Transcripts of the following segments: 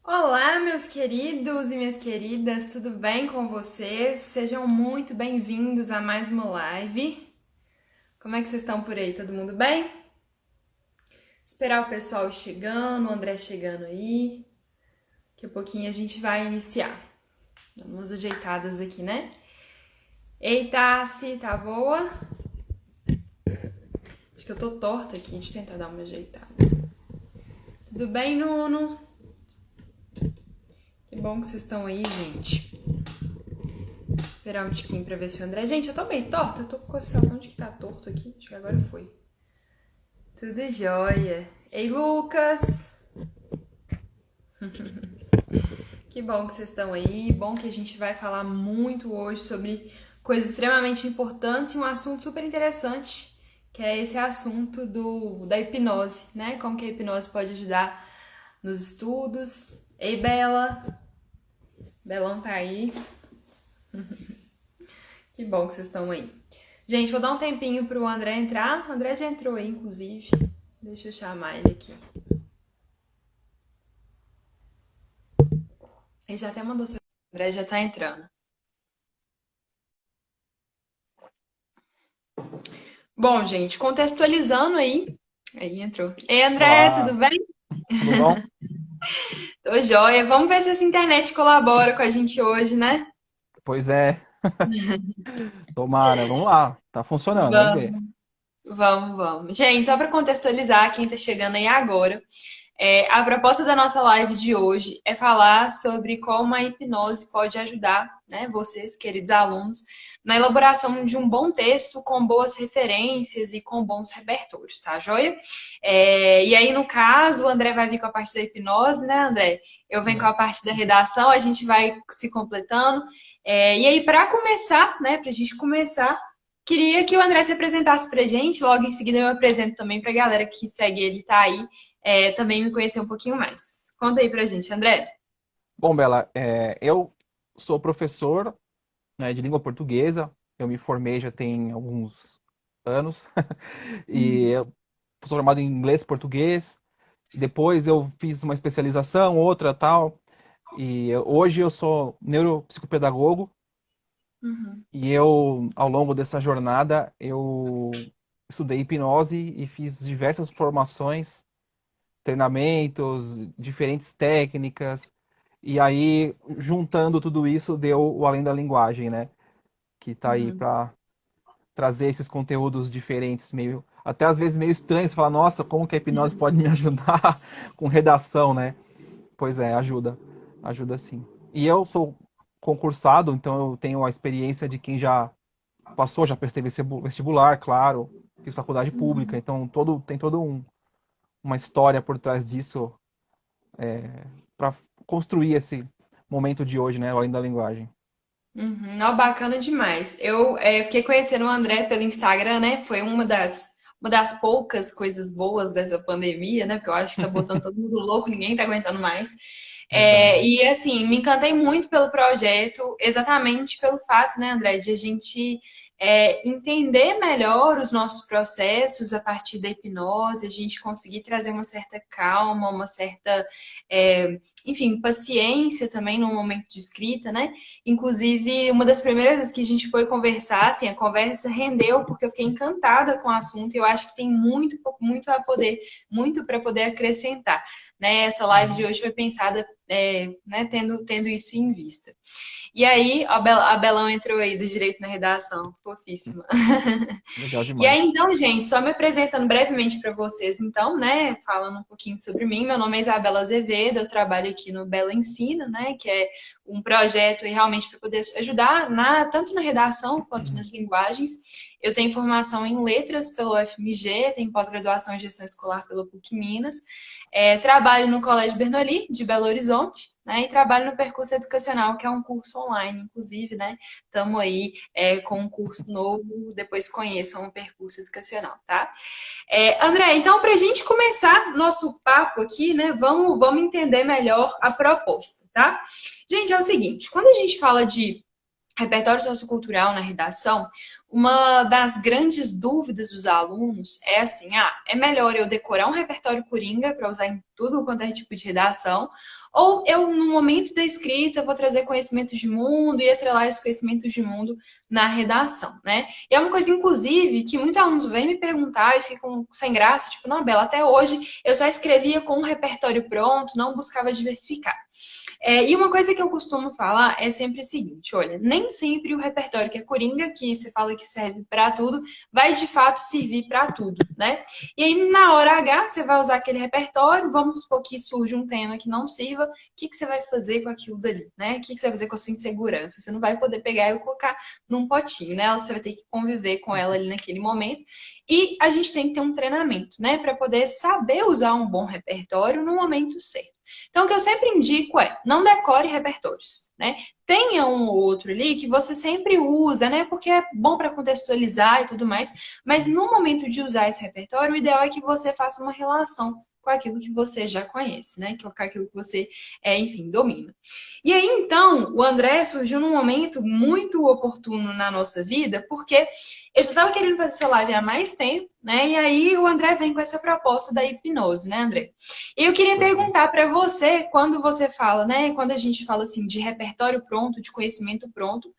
Olá, meus queridos e minhas queridas, tudo bem com vocês? Sejam muito bem-vindos a mais uma live. Como é que vocês estão por aí? Todo mundo bem? Esperar o pessoal chegando, o André chegando aí. Daqui a pouquinho a gente vai iniciar. Dando umas ajeitadas aqui, né? Ei, Tassi, tá boa? Acho que eu tô torta aqui, deixa eu tentar dar uma ajeitada. Tudo bem, Nuno? Que bom que vocês estão aí, gente. Esperar um tiquinho pra ver se o André... Gente, eu tô meio torta, eu tô com a sensação de que tá torto aqui. Acho que agora foi. Tudo jóia. Ei, Lucas! Que bom que vocês estão aí. Bom que a gente vai falar muito hoje sobre coisas extremamente importantes e um assunto super interessante, que é esse assunto da hipnose, né? Como que a hipnose pode ajudar nos estudos. Ei, Bela! Belão tá aí. Que bom que vocês estão aí. Gente, vou dar um tempinho pro André entrar. O André já entrou aí, inclusive. Deixa eu chamar ele aqui. Ele já até mandou seu... O André já tá entrando. Bom, gente, contextualizando aí. Aí entrou. Ei, André, tudo Olá, bem? tudo bom? Tô joia. Vamos ver se essa internet colabora com a gente hoje, né? Pois é, tomara, vamos lá, tá funcionando, vamos ver. Vamos, vamos. Gente, só para contextualizar quem tá chegando aí agora, a proposta da nossa live de hoje é falar sobre como a hipnose pode ajudar, né, vocês, queridos alunos, na elaboração de um bom texto com boas referências e com bons repertórios, tá, joia? E aí, no caso, o André vai vir com a parte da hipnose, né, André? Eu venho com a Isso. parte da redação, a gente vai se completando. E aí, para começar, né, para a gente começar, queria que o André se apresentasse pra gente, logo em seguida eu me apresento também pra galera que segue ele, tá aí, também me conhecer um pouquinho mais. Conta aí pra gente, André. Bom, Bela, eu sou professor, né, de língua portuguesa, eu me formei já tem alguns anos, e eu sou formado em inglês e português, depois eu fiz uma especialização, outra tal, e hoje eu sou neuropsicopedagogo, Uhum, e eu, ao longo dessa jornada, eu estudei hipnose e fiz diversas formações, treinamentos, diferentes técnicas, e aí, juntando tudo isso, deu o Além da Linguagem, né? Que tá aí uhum. para trazer esses conteúdos diferentes, meio, até às vezes meio estranhos, falar, nossa, como que a hipnose pode me ajudar com redação, né? Pois é, ajuda sim. E eu sou concursado, então eu tenho a experiência de quem já passou, já prestei vestibular, claro, fiz faculdade pública, então tem todo uma história por trás disso para construir esse momento de hoje, né? Além da linguagem. Uhum. Ó, bacana demais. Eu fiquei conhecendo o André pelo Instagram, né? Foi uma das poucas coisas boas dessa pandemia, né? Porque eu acho que tá botando todo mundo louco, ninguém tá aguentando mais. Verdade. E assim, me encantei muito pelo projeto, exatamente pelo fato, né, André, de a gente entender melhor os nossos processos a partir da hipnose, a gente conseguir trazer uma certa calma, uma certa, enfim, paciência também no momento de escrita, né? Inclusive, uma das primeiras vezes que a gente foi conversar, assim, a conversa rendeu porque eu fiquei encantada com o assunto e eu acho que tem muito a poder, muito para poder acrescentar, né? Essa live de Uhum. hoje foi pensada, né, tendo isso em vista. E aí, a Belão entrou aí do direito na redação, fofíssima. Legal E aí, demais. então, gente, só me apresentando brevemente para vocês, então, né, falando um pouquinho sobre mim. Meu nome é Isabela Azevedo, eu trabalho aqui no Bela Ensina, né, que é um projeto realmente para poder ajudar tanto na redação quanto nas linguagens. Eu tenho formação em letras pelo UFMG, tenho pós-graduação em gestão escolar pela PUC Minas. Trabalho no Colégio Bernoulli, de Belo Horizonte, né, e trabalho no Percurso Educacional, que é um curso online, inclusive, né, estamos aí com um curso novo, depois conheçam o percurso educacional, tá? André, então, para a gente começar nosso papo aqui, né, vamos entender melhor a proposta, tá? Gente, é o seguinte, quando a gente fala de repertório sociocultural na redação, uma das grandes dúvidas dos alunos é assim, é melhor eu decorar um repertório coringa para usar em tudo quanto é tipo de redação, ou eu, no momento da escrita, vou trazer conhecimentos de mundo e atrelar esses conhecimentos de mundo na redação, né? E é uma coisa, inclusive, que muitos alunos vêm me perguntar e ficam sem graça, tipo, não, Bela, até hoje eu só escrevia com um repertório pronto, não buscava diversificar. E uma coisa que eu costumo falar é sempre o seguinte, olha, nem sempre o repertório que é coringa, que você fala que serve para tudo, vai de fato servir para tudo, né? E aí, na hora H, você vai usar aquele repertório, vamos supor que surge um tema que não sirva, o que você vai fazer com aquilo dali, né? O que você vai fazer com a sua insegurança? Você não vai poder pegar e colocar num potinho, né? Você vai ter que conviver com ela ali naquele momento. E a gente tem que ter um treinamento, né? Para poder saber usar um bom repertório no momento certo. Então, o que eu sempre indico é, não decore repertórios, né? Tenha um ou outro ali que você sempre usa, né? Porque é bom para contextualizar e tudo mais. Mas no momento de usar esse repertório, o ideal é que você faça uma relação com aquilo que você já conhece, né? Com aquilo que você, enfim, domina. E aí, então, o André surgiu num momento muito oportuno na nossa vida, porque eu já estava querendo fazer essa live há mais tempo, né? E aí o André vem com essa proposta da hipnose, né, André? E eu queria perguntar para você, quando você fala, né? Quando a gente fala assim de repertório pronto, de conhecimento pronto,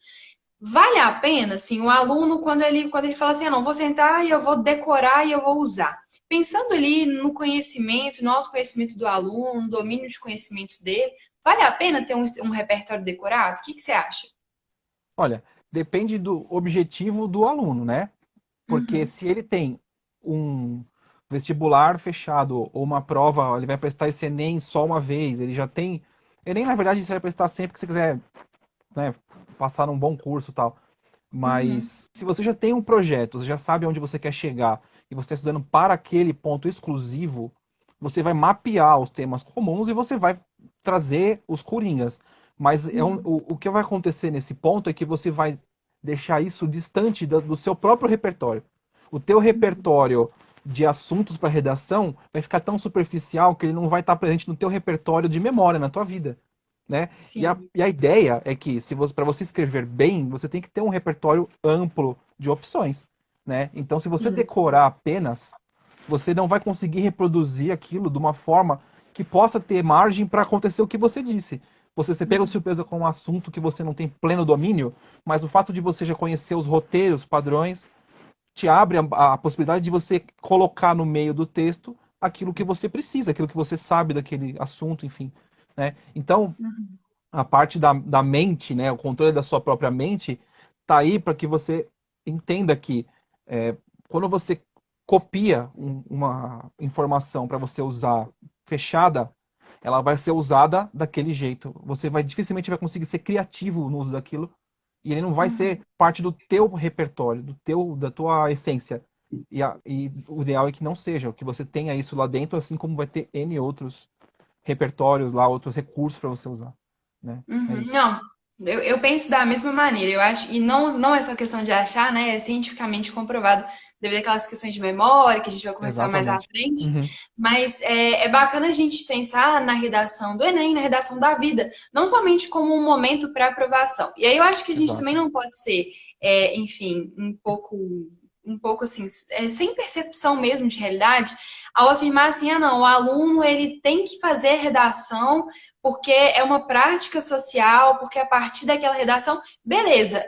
vale a pena, assim, o aluno, quando ele fala assim, não, vou sentar e eu vou decorar e eu vou usar. Pensando ali no conhecimento, no autoconhecimento do aluno, no domínio de conhecimentos dele, vale a pena ter um repertório decorado? O que você acha? Olha, depende do objetivo do aluno, né? Porque Uhum, se ele tem um vestibular fechado ou uma prova, ele vai prestar esse Enem só uma vez, ele já tem. Enem, na verdade, você vai prestar sempre que você quiser, né, passar num bom curso e tal. uhum, Mas se você já tem um projeto, você já sabe onde você quer chegar e você está estudando para aquele ponto exclusivo, você vai mapear os temas comuns e você vai trazer os coringas. Mas uhum, o que vai acontecer nesse ponto é que você vai deixar isso distante do seu próprio repertório. O teu uhum. repertório de assuntos para redação vai ficar tão superficial que ele não vai estar presente no teu repertório de memória, na tua vida, né? Sim. E a ideia é que, se você, para você escrever bem, você tem que ter um repertório amplo de opções, né? Então, se você Sim. decorar apenas, você não vai conseguir reproduzir aquilo de uma forma que possa ter margem para acontecer o que você disse. Você se pega de Uhum. surpresa com um assunto que você não tem pleno domínio, mas o fato de você já conhecer os roteiros, padrões, te abre a possibilidade de você colocar no meio do texto aquilo que você precisa, aquilo que você sabe daquele assunto, enfim, né? Então, Uhum. a parte da mente, né, o controle da sua própria mente, tá aí para que você entenda que quando você copia uma informação para você usar fechada, ela vai ser usada daquele jeito. Você vai dificilmente vai conseguir ser criativo no uso daquilo e ele não vai Uhum. ser parte do teu repertório, da tua essência. E o ideal é que não seja, que você tenha isso lá dentro, assim como vai ter N outros repertórios lá, outros recursos para você usar, né? É Uhum. isso. Não, eu penso da mesma maneira, eu acho, e não é só questão de achar, né? É cientificamente comprovado, devido àquelas questões de memória, que a gente vai conversar mais à Exatamente. frente, Uhum. mas é bacana a gente pensar na redação do Enem, na redação da vida, não somente como um momento para aprovação. E aí eu acho que a gente também Exato. não pode ser, enfim, um pouco assim, sem percepção mesmo de realidade, ao afirmar assim, não, o aluno ele tem que fazer redação porque é uma prática social, porque a partir daquela redação, beleza,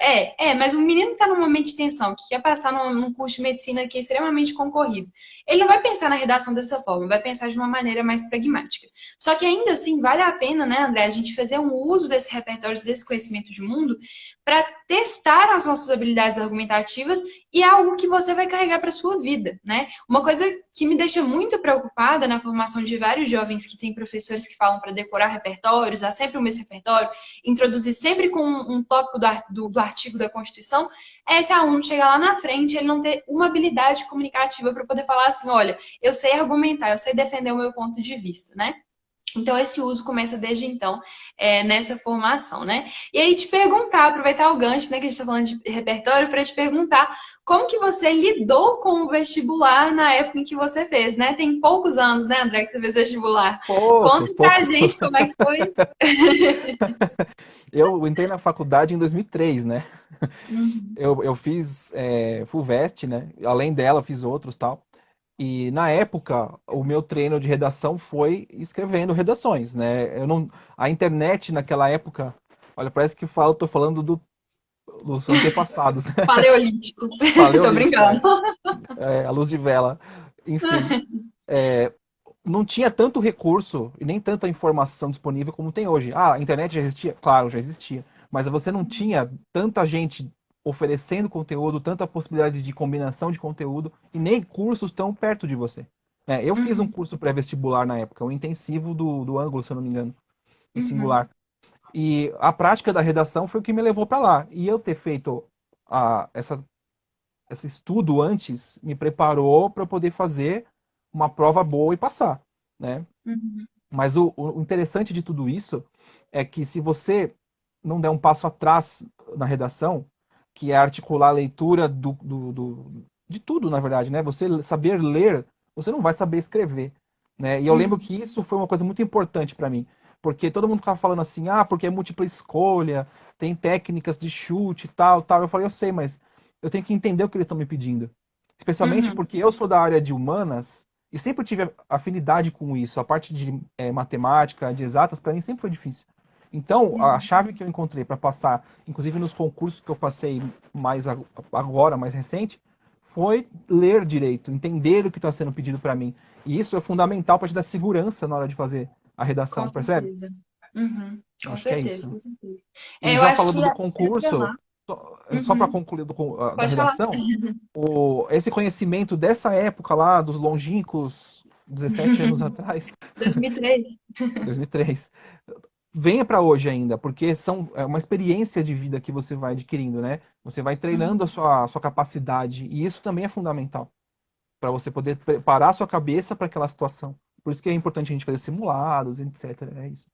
mas um menino que está num momento de tensão, que quer passar num curso de medicina que é extremamente concorrido, ele não vai pensar na redação dessa forma, vai pensar de uma maneira mais pragmática. Só que ainda assim, vale a pena, né, André, a gente fazer um uso desse repertório, desse conhecimento de mundo, para testar as nossas habilidades argumentativas e é algo que você vai carregar para sua vida, né? Uma coisa que me deixa muito preocupada na formação de vários jovens que têm professores que falam para decorar repertórios, há sempre o mesmo repertório, introduzir sempre com um tópico do artigo da Constituição, é esse aluno chegar lá na frente e ele não ter uma habilidade comunicativa para poder falar assim, olha, eu sei argumentar, eu sei defender o meu ponto de vista, né? Então, esse uso começa desde então, nessa formação, né? E aí, te perguntar, aproveitar o gancho, né, que a gente está falando de repertório, para te perguntar como que você lidou com o vestibular na época em que você fez, né? Tem poucos anos, né, André, que você fez vestibular. Poucos, Conta pra poucos. gente como é que foi. Eu entrei na faculdade em 2003, né? Uhum, Eu fiz FUVEST, né? Além dela, fiz outros tal. E na época, o meu treino de redação foi escrevendo redações, né? Eu não, a internet naquela época, olha, parece que tô falando dos antepassados, né? paleolítico. Tô Paleolítico, brincando. a luz de vela. Enfim, não tinha tanto recurso e nem tanta informação disponível como tem hoje. Ah, a internet já existia? Claro, já existia. Mas você não tinha tanta gente oferecendo conteúdo, tanta possibilidade de combinação de conteúdo e nem cursos tão perto de você. Eu fiz um Uhum, curso pré-vestibular na época, um intensivo do ângulo, se eu não me engano, do uhum, singular. E a prática da redação foi o que me levou para lá. E eu ter feito a, essa, esse estudo antes me preparou para poder fazer uma prova boa e passar, né? uhum, Mas o interessante de tudo isso é que se você não der um passo atrás na redação, que é articular a leitura de tudo, na verdade, né? Você saber ler, você não vai saber escrever, né? E eu lembro uhum, que isso foi uma coisa muito importante para mim, porque todo mundo ficava falando assim, ah, porque é múltipla escolha, tem técnicas de chute e tal, tal. Eu falei, eu sei, mas eu tenho que entender o que eles estão me pedindo. Especialmente uhum, porque eu sou da área de humanas e sempre tive afinidade com isso. A parte de matemática, de exatas, para mim sempre foi difícil. Então, a uhum. chave que eu encontrei para passar, inclusive nos concursos que eu passei mais agora, mais recente, foi ler direito, entender o que está sendo pedido para mim. E isso é fundamental para te dar segurança na hora de fazer a Com redação, percebe? certeza. Uhum, Eu com acho que é certeza, isso. com certeza. E Eu já acho falando que do até concurso, lá. só para Uhum, concluir da pode falar. redação, esse conhecimento dessa época lá, dos longínquos 17 anos atrás, 2003. 2003, venha para hoje ainda, porque é uma experiência de vida que você vai adquirindo, né? Você vai treinando Uhum. a sua capacidade, e isso também é fundamental, para você poder preparar a sua cabeça para aquela situação. Por isso que é importante a gente fazer simulados, etc. É isso.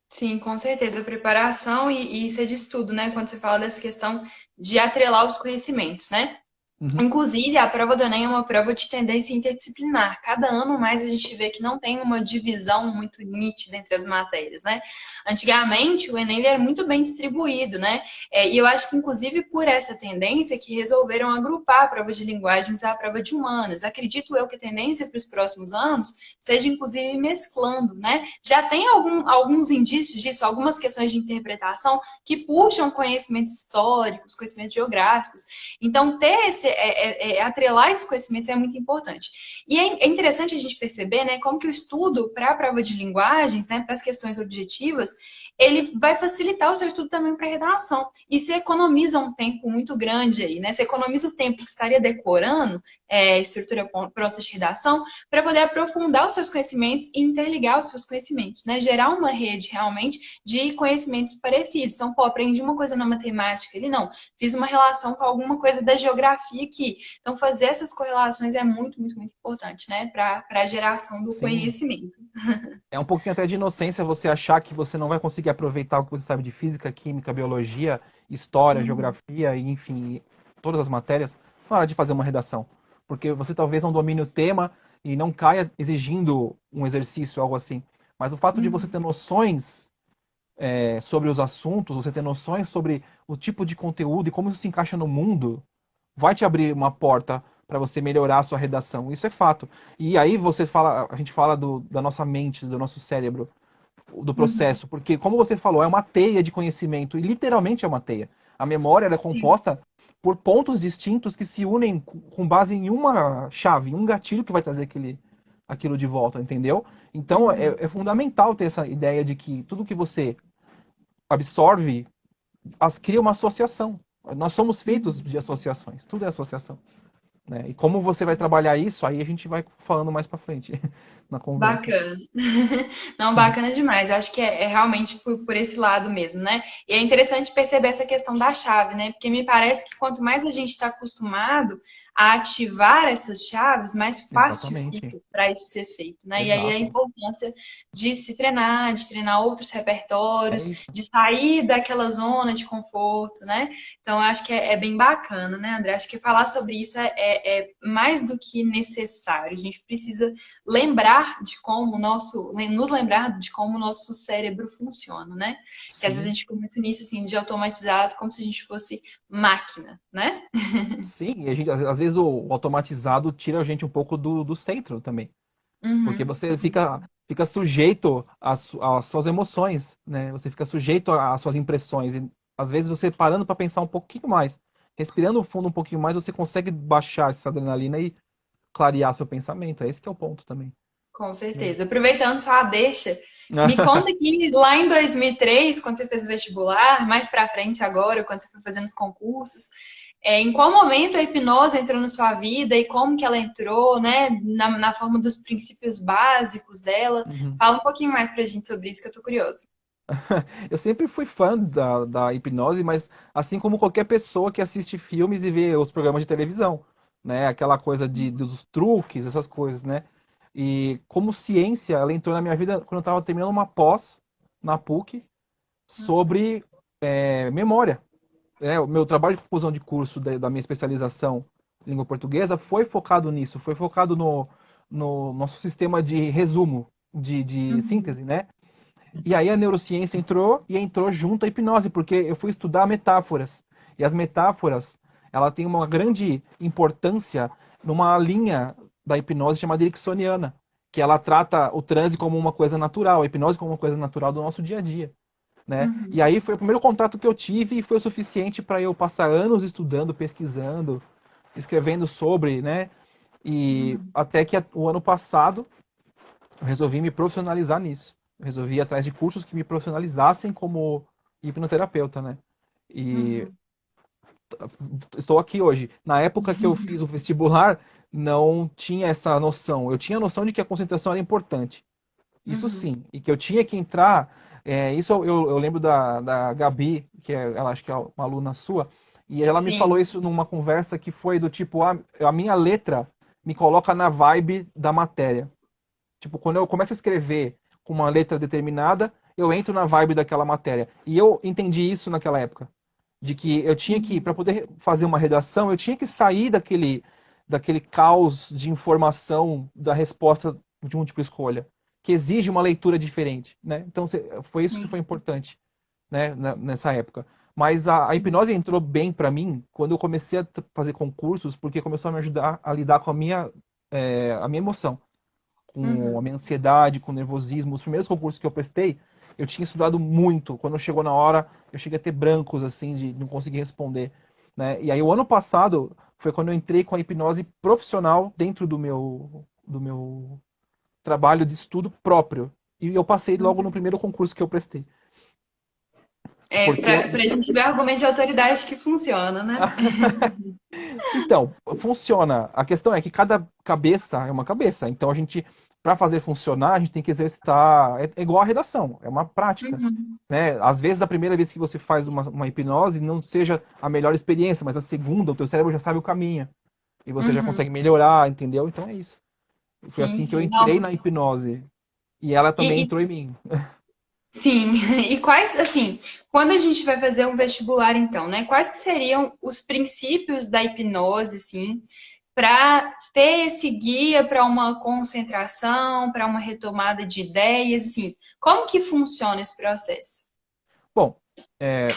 Sim, com certeza. Preparação e isso é de estudo, né? Quando você fala dessa questão de atrelar os conhecimentos, né? Uhum. Inclusive, a prova do Enem é uma prova de tendência interdisciplinar. Cada ano mais a gente vê que não tem uma divisão muito nítida entre as matérias, né? Antigamente, o Enem ele era muito bem distribuído, né? E eu acho que, inclusive, por essa tendência que resolveram agrupar a prova de linguagens à prova de humanas. Acredito eu que a tendência para os próximos anos seja, inclusive, mesclando, né? Já tem alguns indícios disso, algumas questões de interpretação que puxam conhecimentos históricos, conhecimentos geográficos. Então, atrelar esses conhecimentos é muito importante. E é interessante a gente perceber, né, como que o estudo para a prova de linguagens, né, para as questões objetivas, ele vai facilitar o seu estudo também para a redação. E você economiza um tempo muito grande aí, né? Você economiza o tempo que estaria decorando estrutura pronta de redação para poder aprofundar os seus conhecimentos e interligar os seus conhecimentos, né? Gerar uma rede realmente de conhecimentos parecidos. Então, pô, aprendi uma coisa na matemática, ele não. Fiz uma relação com alguma coisa da geografia aqui. Então, fazer essas correlações é muito, muito, muito importante, né? Para a geração do Sim. conhecimento. É um pouquinho até de inocência você achar que você não vai conseguir aproveitar o que você sabe de física, química, biologia, história, Uhum, geografia e, enfim, todas as matérias na hora de fazer uma redação. Porque você talvez não domine o tema e não caia exigindo um exercício, algo assim. Mas o fato de você uhum. ter noções sobre os assuntos, você ter noções sobre o tipo de conteúdo e como isso se encaixa no mundo, vai te abrir uma porta para você melhorar a sua redação. Isso é fato. E aí a gente fala da nossa mente, do nosso cérebro, do Uhum. processo, porque como você falou, é uma teia de conhecimento e literalmente é uma teia. A memória ela é Sim. composta por pontos distintos que se unem com base em uma chave, em um gatilho que vai trazer aquilo de volta, entendeu? Então Uhum. é fundamental ter essa ideia de que tudo que você absorve cria uma associação. Nós somos feitos Uhum. de associações, tudo é associação. Né? E como você vai trabalhar isso, aí a gente vai falando mais para frente na conversa. Bacana. Não, bacana demais. Eu acho que é realmente por esse lado mesmo, né? E é interessante perceber essa questão da chave, né? Porque me parece que quanto mais a gente está acostumado a ativar essas chaves, mais fácil Exatamente. fica. para isso ser feito, né? E aí a Exato. importância de se treinar, de treinar outros É repertórios, isso. de sair daquela zona de conforto, né? Então, eu acho que é bem bacana, né, André? Acho que falar sobre isso é mais do que necessário. A gente precisa lembrar de como o nosso, nos lembrar de como o nosso cérebro funciona, né? Que às vezes a Sim. gente fica muito nisso, assim, de automatizado, como se a gente fosse máquina, né? Sim, e a gente, às vezes o automatizado tira a gente um pouco do centro também. Porque Uhum. você fica sujeito às suas emoções, né? Você fica sujeito às suas impressões. E às vezes você parando para pensar um pouquinho mais, respirando fundo um pouquinho mais, você consegue baixar essa adrenalina e clarear seu pensamento. É esse que é o ponto também, Com né? certeza. Aproveitando só a deixa, me conta que lá em 2003, quando você fez o vestibular, mais pra frente agora, quando você foi fazendo os concursos, em qual momento a hipnose entrou na sua vida e como que ela entrou, né, na forma dos princípios básicos dela? Uhum. Fala um pouquinho mais pra gente sobre isso, que eu tô curiosa. Eu sempre fui fã da hipnose, mas assim como qualquer pessoa que assiste filmes e vê os programas de televisão, né? Aquela coisa dos truques, essas coisas, né? E como ciência, ela entrou na minha vida quando eu estava terminando uma pós na PUC sobre memória. O meu trabalho de conclusão de curso da minha especialização em língua portuguesa foi focado nisso, foi focado no nosso sistema de resumo, de Uhum, síntese, né? E aí a neurociência entrou e entrou junto à hipnose, porque eu fui estudar metáforas. E as metáforas, ela tem uma grande importância numa linha da hipnose chamada ericksoniana, que ela trata o transe como uma coisa natural, a hipnose como uma coisa natural do nosso dia a dia, né? E uhum, aí foi o primeiro contato que eu tive e foi o suficiente para eu passar anos estudando, pesquisando, escrevendo sobre, né? E uhum. até que o ano passado eu resolvi me profissionalizar nisso. Eu resolvi ir atrás de cursos que me profissionalizassem como hipnoterapeuta, né? E Uhum. estou aqui hoje. Na época que eu fiz o vestibular, não tinha essa noção. Eu tinha a noção de que a concentração era importante. Isso Uhum. sim. E que eu tinha que entrar. Isso eu lembro da Gabi, que ela acho que é uma aluna sua, e ela me falou Sim. isso numa conversa que foi do tipo: a minha letra me coloca na vibe da matéria. Tipo, quando eu começo a escrever com uma letra determinada, eu entro na vibe daquela matéria. E eu entendi isso naquela época. De que eu tinha que, para Uhum. poder fazer uma redação, eu tinha que sair daquele caos de informação da resposta de múltipla escolha, que exige uma leitura diferente, né? Então, foi isso que foi Sim. importante, né, nessa época. Mas a hipnose entrou bem para mim quando eu comecei a fazer concursos, porque começou a me ajudar a lidar com a minha emoção, com a Uhum. minha ansiedade, com o nervosismo. Os primeiros concursos que eu prestei, eu tinha estudado muito. Quando chegou na hora, eu cheguei a ter brancos, assim, de não conseguir responder, né? E aí, o ano passado, foi quando eu entrei com a hipnose profissional dentro do meu trabalho de estudo próprio. E eu passei logo no primeiro concurso que eu prestei. Porque Pra gente ver argumento de autoridade que funciona, né? Então, funciona. A questão é que cada cabeça é uma cabeça. Então a gente, para fazer funcionar, a gente tem que exercitar. É igual a redação, é uma prática. Uhum. Né? Às vezes, a primeira vez que você faz uma hipnose não seja a melhor experiência, mas a segunda, o teu cérebro já sabe o caminho. E você já Uhum. consegue melhorar, entendeu? Então é isso. Foi Sim, assim que eu sim. entrei Não. na hipnose. E ela também E, entrou em mim. sim, e quais, assim, quando a gente vai fazer um vestibular, então, né? Quais que seriam os princípios da hipnose, assim, para ter esse guia para uma concentração, para uma retomada de ideias, assim, como que funciona esse processo? Bom, é,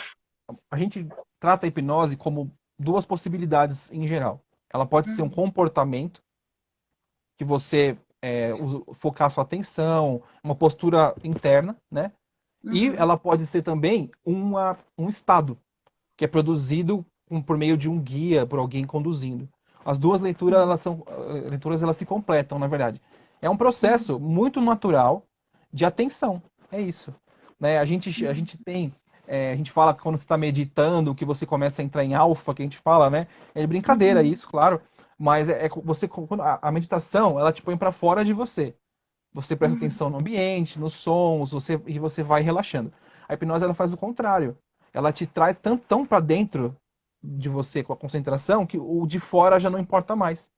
a gente trata a hipnose como duas possibilidades em geral. Ela pode ser um Uhum, comportamento que você focar sua atenção, uma postura interna, né? E uhum, ela pode ser também um estado, que é produzido por meio de um guia, por alguém conduzindo. As duas leituras, elas se completam, na verdade. É um processo muito natural de atenção, é isso. Né? A gente fala que quando você está meditando, que você começa a entrar em alfa, que a gente fala, né? É de brincadeira uhum, isso, claro, mas você, quando a meditação, ela te põe para fora de você. Você presta uhum, atenção no ambiente, nos sons, e você vai relaxando. A hipnose ela faz o contrário. Ela te traz tão para dentro de você com a concentração que o de fora já não importa mais.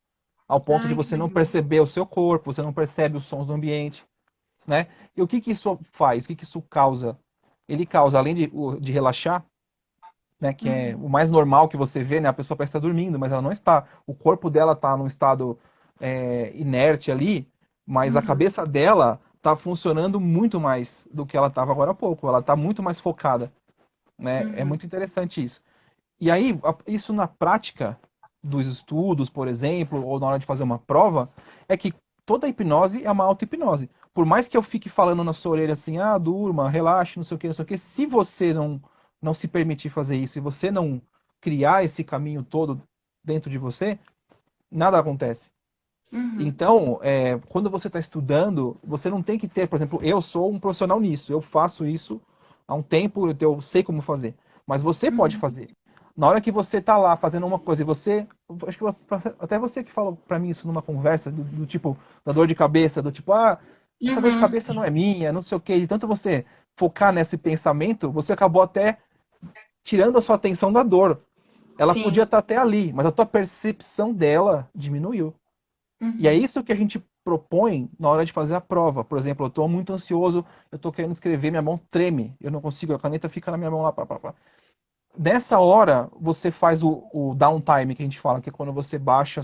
ao ponto de Ai, que você não legal. perceber o seu corpo, você não percebe os sons do ambiente, né? E o que que isso faz? O que que isso causa? Ele causa, além de relaxar, né, que é Uhum, o mais normal que você vê, né? A pessoa parece estar dormindo, mas ela não está. O corpo dela está num estado inerte ali, mas a uhum, cabeça dela está funcionando muito mais do que ela estava agora há pouco. Ela está muito mais focada, né? É uhum, muito interessante isso. E aí, isso na prática dos estudos, por exemplo, ou na hora de fazer uma prova, é que toda hipnose é uma auto-hipnose. Por mais que eu fique falando na sua orelha assim, ah, durma, relaxe, não sei o que, não sei o que, se você não se permitir fazer isso e você não criar esse caminho todo dentro de você, nada acontece. uhum, Então, quando você está estudando, você não tem que ter, por exemplo, eu sou um profissional nisso, eu faço isso há um tempo, eu sei como fazer. Mas você pode uhum, fazer. Na hora que você está lá fazendo uma coisa e você, acho que até você que falou para mim isso numa conversa do tipo da dor de cabeça, do tipo, ah, essa dor de uhum. cabeça não é minha, não sei o quê. De tanto você focar nesse pensamento, você acabou até tirando a sua atenção da dor. Ela podia Sim. estar até ali, mas a tua percepção dela diminuiu. E é Uhum, isso que a gente propõe na hora de fazer a prova. Por exemplo, eu estou muito ansioso, eu estou querendo escrever, minha mão treme, eu não consigo, a caneta fica na minha mão lá. Pá, pá, pá. Nessa hora, você faz o downtime que a gente fala, que é quando você baixa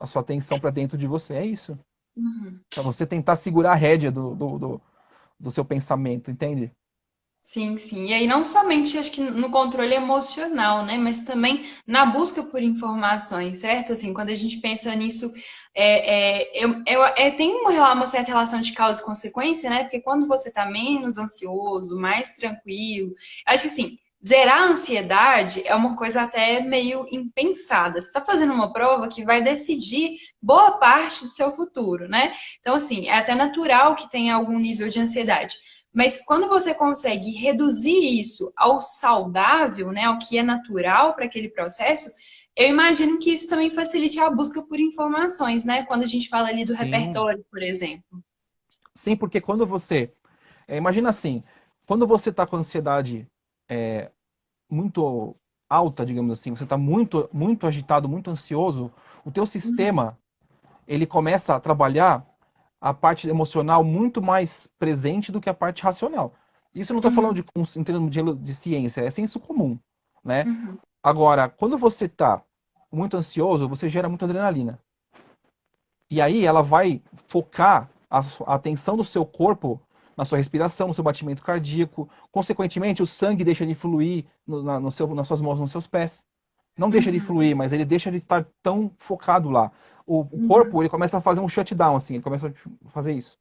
a sua atenção para dentro de você. É isso. uhum. Para você tentar segurar a rédea do seu pensamento, entende? Sim, sim. E aí não somente acho que no controle emocional, né, mas também na busca por informações, certo? Assim, quando a gente pensa nisso, tem uma certa relação de causa e consequência, né? Porque quando você tá menos ansioso, mais tranquilo, acho que assim, zerar a ansiedade é uma coisa até meio impensada. Você tá fazendo uma prova que vai decidir boa parte do seu futuro, né? Então, assim, é até natural que tenha algum nível de ansiedade. Mas quando você consegue reduzir isso ao saudável, né, ao que é natural para aquele processo, eu imagino que isso também facilite a busca por informações, né? Quando a gente fala ali do Sim. repertório, por exemplo. Sim, porque quando você. Imagina assim, quando você está com ansiedade muito alta, digamos assim, você está muito, muito agitado, muito ansioso, o teu Uhum, sistema ele começa a trabalhar a parte emocional muito mais presente do que a parte racional. Isso eu não estou falando uhum, em termos de ciência, é senso comum, né? uhum, Agora, quando você está muito ansioso, você gera muita adrenalina. E aí ela vai focar a atenção do seu corpo na sua respiração, no seu batimento cardíaco. Consequentemente, o sangue deixa de fluir nas suas mãos, nos seus pés. Não deixa de uhum, fluir, mas ele deixa de estar tão focado lá. O corpo, uhum, ele começa a fazer um shutdown, assim, ele começa a fazer isso.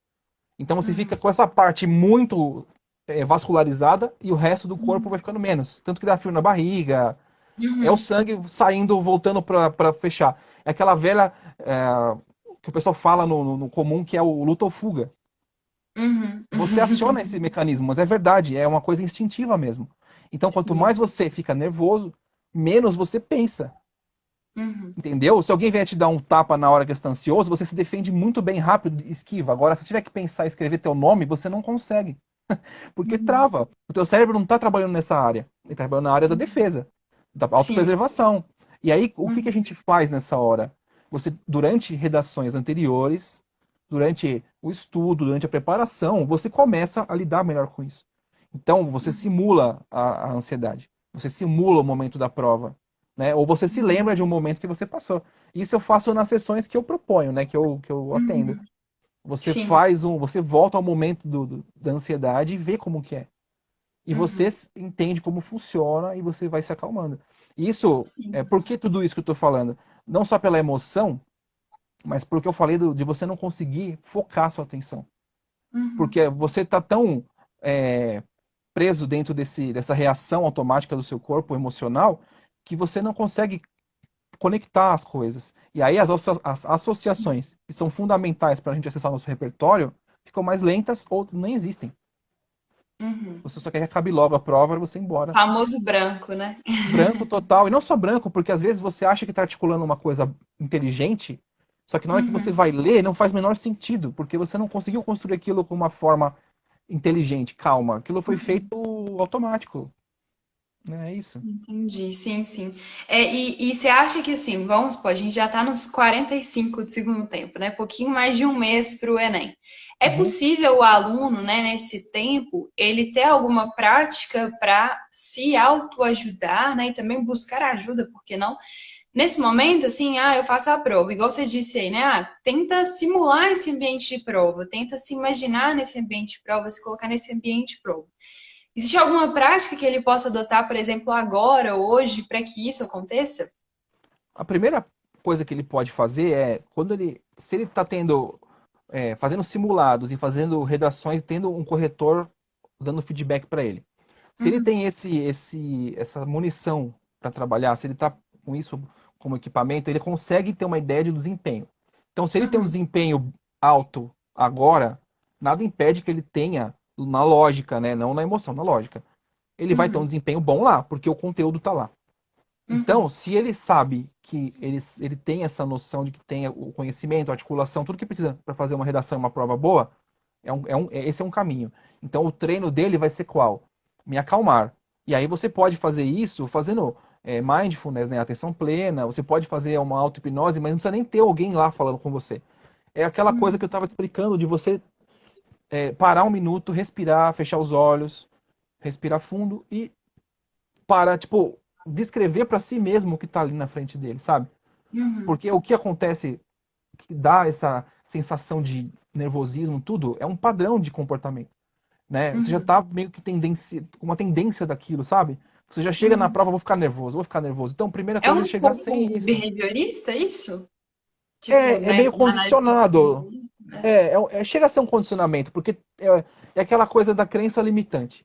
Então você fica uhum, com essa parte muito vascularizada e o resto do corpo vai ficando menos. Tanto que dá frio na barriga, é o uhum, sangue saindo, voltando para fechar. É aquela velha que o pessoal fala no comum que é o luta ou fuga. uhum, Você aciona uhum. esse mecanismo, mas é verdade, é uma coisa instintiva mesmo. Então, quanto mais Sim. você fica nervoso, menos você pensa. Uhum, Entendeu? Se alguém vier te dar um tapa na hora que você está ansioso, você se defende muito bem rápido, esquiva. Agora, se tiver que pensar e escrever teu nome, você não consegue. Porque uhum, trava. O teu cérebro não está trabalhando nessa área. Ele está trabalhando na área da defesa, da sim. autopreservação. E aí, o que que a Uhum, gente faz nessa hora? Você, durante redações anteriores, durante o estudo, durante a preparação, você começa a lidar melhor com isso. Então, você simula a ansiedade. Você simula o momento da prova. Né? Ou você se uhum, lembra de um momento que você passou. Isso eu faço nas sessões que eu proponho, né? Que eu atendo. uhum. Você Sim. faz você volta ao momento da ansiedade e vê como que é. E você Uhum, entende como funciona e você vai se acalmando. Isso, sim. por que tudo isso que eu estou falando? Não só pela emoção, mas porque eu falei de você não conseguir focar sua atenção. Uhum, Porque você está tão é, preso dentro dessa reação automática do seu corpo emocional que você não consegue conectar as coisas. E aí as associações, que são fundamentais para a gente acessar nosso repertório, ficam mais lentas ou nem existem. uhum. Você só quer que acabe logo a prova e você ir embora. Famoso branco, né? Branco total. E não só branco, porque às vezes você acha que está articulando uma coisa inteligente, só que na hora que você Uhum, vai ler, não faz o menor sentido, porque você não conseguiu construir aquilo com uma forma inteligente, calma. Aquilo foi feito automático. É isso. Entendi, sim, sim. E você acha que assim, vamos supor, a gente já está nos 45 de segundo tempo, né? Pouquinho mais de um mês para o Enem. É Uhum. possível o aluno, né, nesse tempo, ele ter alguma prática para se autoajudar, né? E também buscar ajuda, por que não? Nesse momento, assim, eu faço a prova, igual você disse aí, né? Tenta simular esse ambiente de prova, tenta se imaginar nesse ambiente de prova, se colocar nesse ambiente de prova. Existe alguma prática que ele possa adotar, por exemplo, agora, hoje, para que isso aconteça? A primeira coisa que ele pode fazer é, se ele está fazendo simulados e fazendo redações, tendo um corretor dando feedback para ele. Se ele Uhum, tem essa munição para trabalhar, se ele está com isso como equipamento, ele consegue ter uma ideia de desempenho. Então, se ele tem um uhum, desempenho alto agora, nada impede que ele tenha na lógica, né? Não na emoção, na lógica. Ele vai ter um uhum, desempenho bom lá, porque o conteúdo está lá. Então, uhum, se ele sabe que ele tem essa noção de que tem o conhecimento, a articulação, tudo que precisa para fazer uma redação e uma prova boa, esse é um caminho. Então, o treino dele vai ser qual? Me acalmar. E aí você pode fazer isso fazendo mindfulness, né? Atenção plena. Você pode fazer uma auto-hipnose, mas não precisa nem ter alguém lá falando com você. É aquela coisa que eu uhum. estava te explicando de você parar um minuto, respirar, fechar os olhos, respirar fundo e para, tipo, descrever para si mesmo o que está ali na frente dele, sabe? Uhum, Porque o que acontece, que dá essa sensação de nervosismo, tudo, é um padrão de comportamento, né? Você já uhum, tá meio que com uma tendência daquilo, sabe? Você já chega na uhum. prova, vou ficar nervoso, vou ficar nervoso. Então, a primeira É coisa é um chegar pouco sem isso. behaviorista isso? Tipo, É né, meio uma análise condicionado. behaviorista, né? Chega a ser um condicionamento, porque é aquela coisa da crença limitante,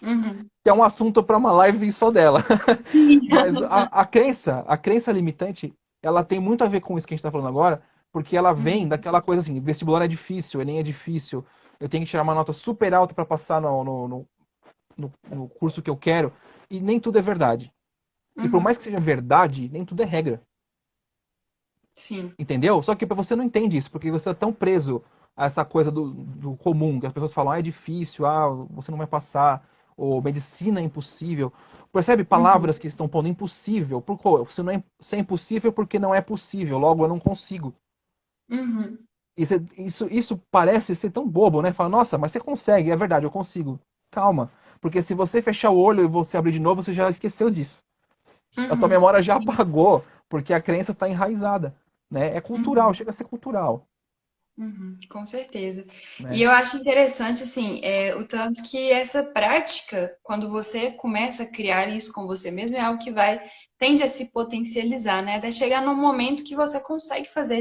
Uhum. que é um assunto para uma live só dela. Sim. Mas a crença limitante, ela tem muito a ver com isso que a gente está falando agora, porque ela vem Uhum, daquela coisa assim, vestibular é difícil, Enem é difícil, eu tenho que tirar uma nota super alta para passar no curso que eu quero, e nem tudo é verdade. E por mais uhum. que seja verdade, nem tudo é regra, Sim. entendeu? Só que você não entende isso, porque você é tão preso a essa coisa do comum, que as pessoas falam, é difícil, você não vai passar, ou medicina é impossível. Percebe Uhum, palavras que estão pondo impossível? Se é impossível porque não é possível, logo eu não consigo. uhum, Isso parece ser tão bobo, né? Fala, nossa, mas você consegue, é verdade, eu consigo. Calma, porque se você fechar o olho e você abrir de novo, você já esqueceu disso. A tua uhum, memória já apagou, porque a crença está enraizada, né? É cultural, uhum. chega a ser cultural, Uhum, com certeza. E né? eu acho interessante, assim, o tanto que essa prática, quando você começa a criar isso com você mesmo, é algo que tende a se potencializar, né? Até chegar num momento que você consegue fazer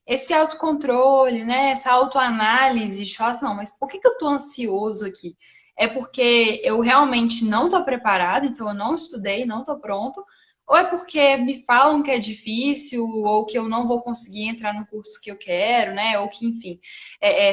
esse autocontrole, né? Essa autoanálise de falar assim, não, mas por que eu tô ansioso aqui? É porque eu realmente não tô preparado, então eu não estudei, não tô pronto, ou é porque me falam que é difícil, ou que eu não vou conseguir entrar no curso que eu quero, né? Ou que, enfim,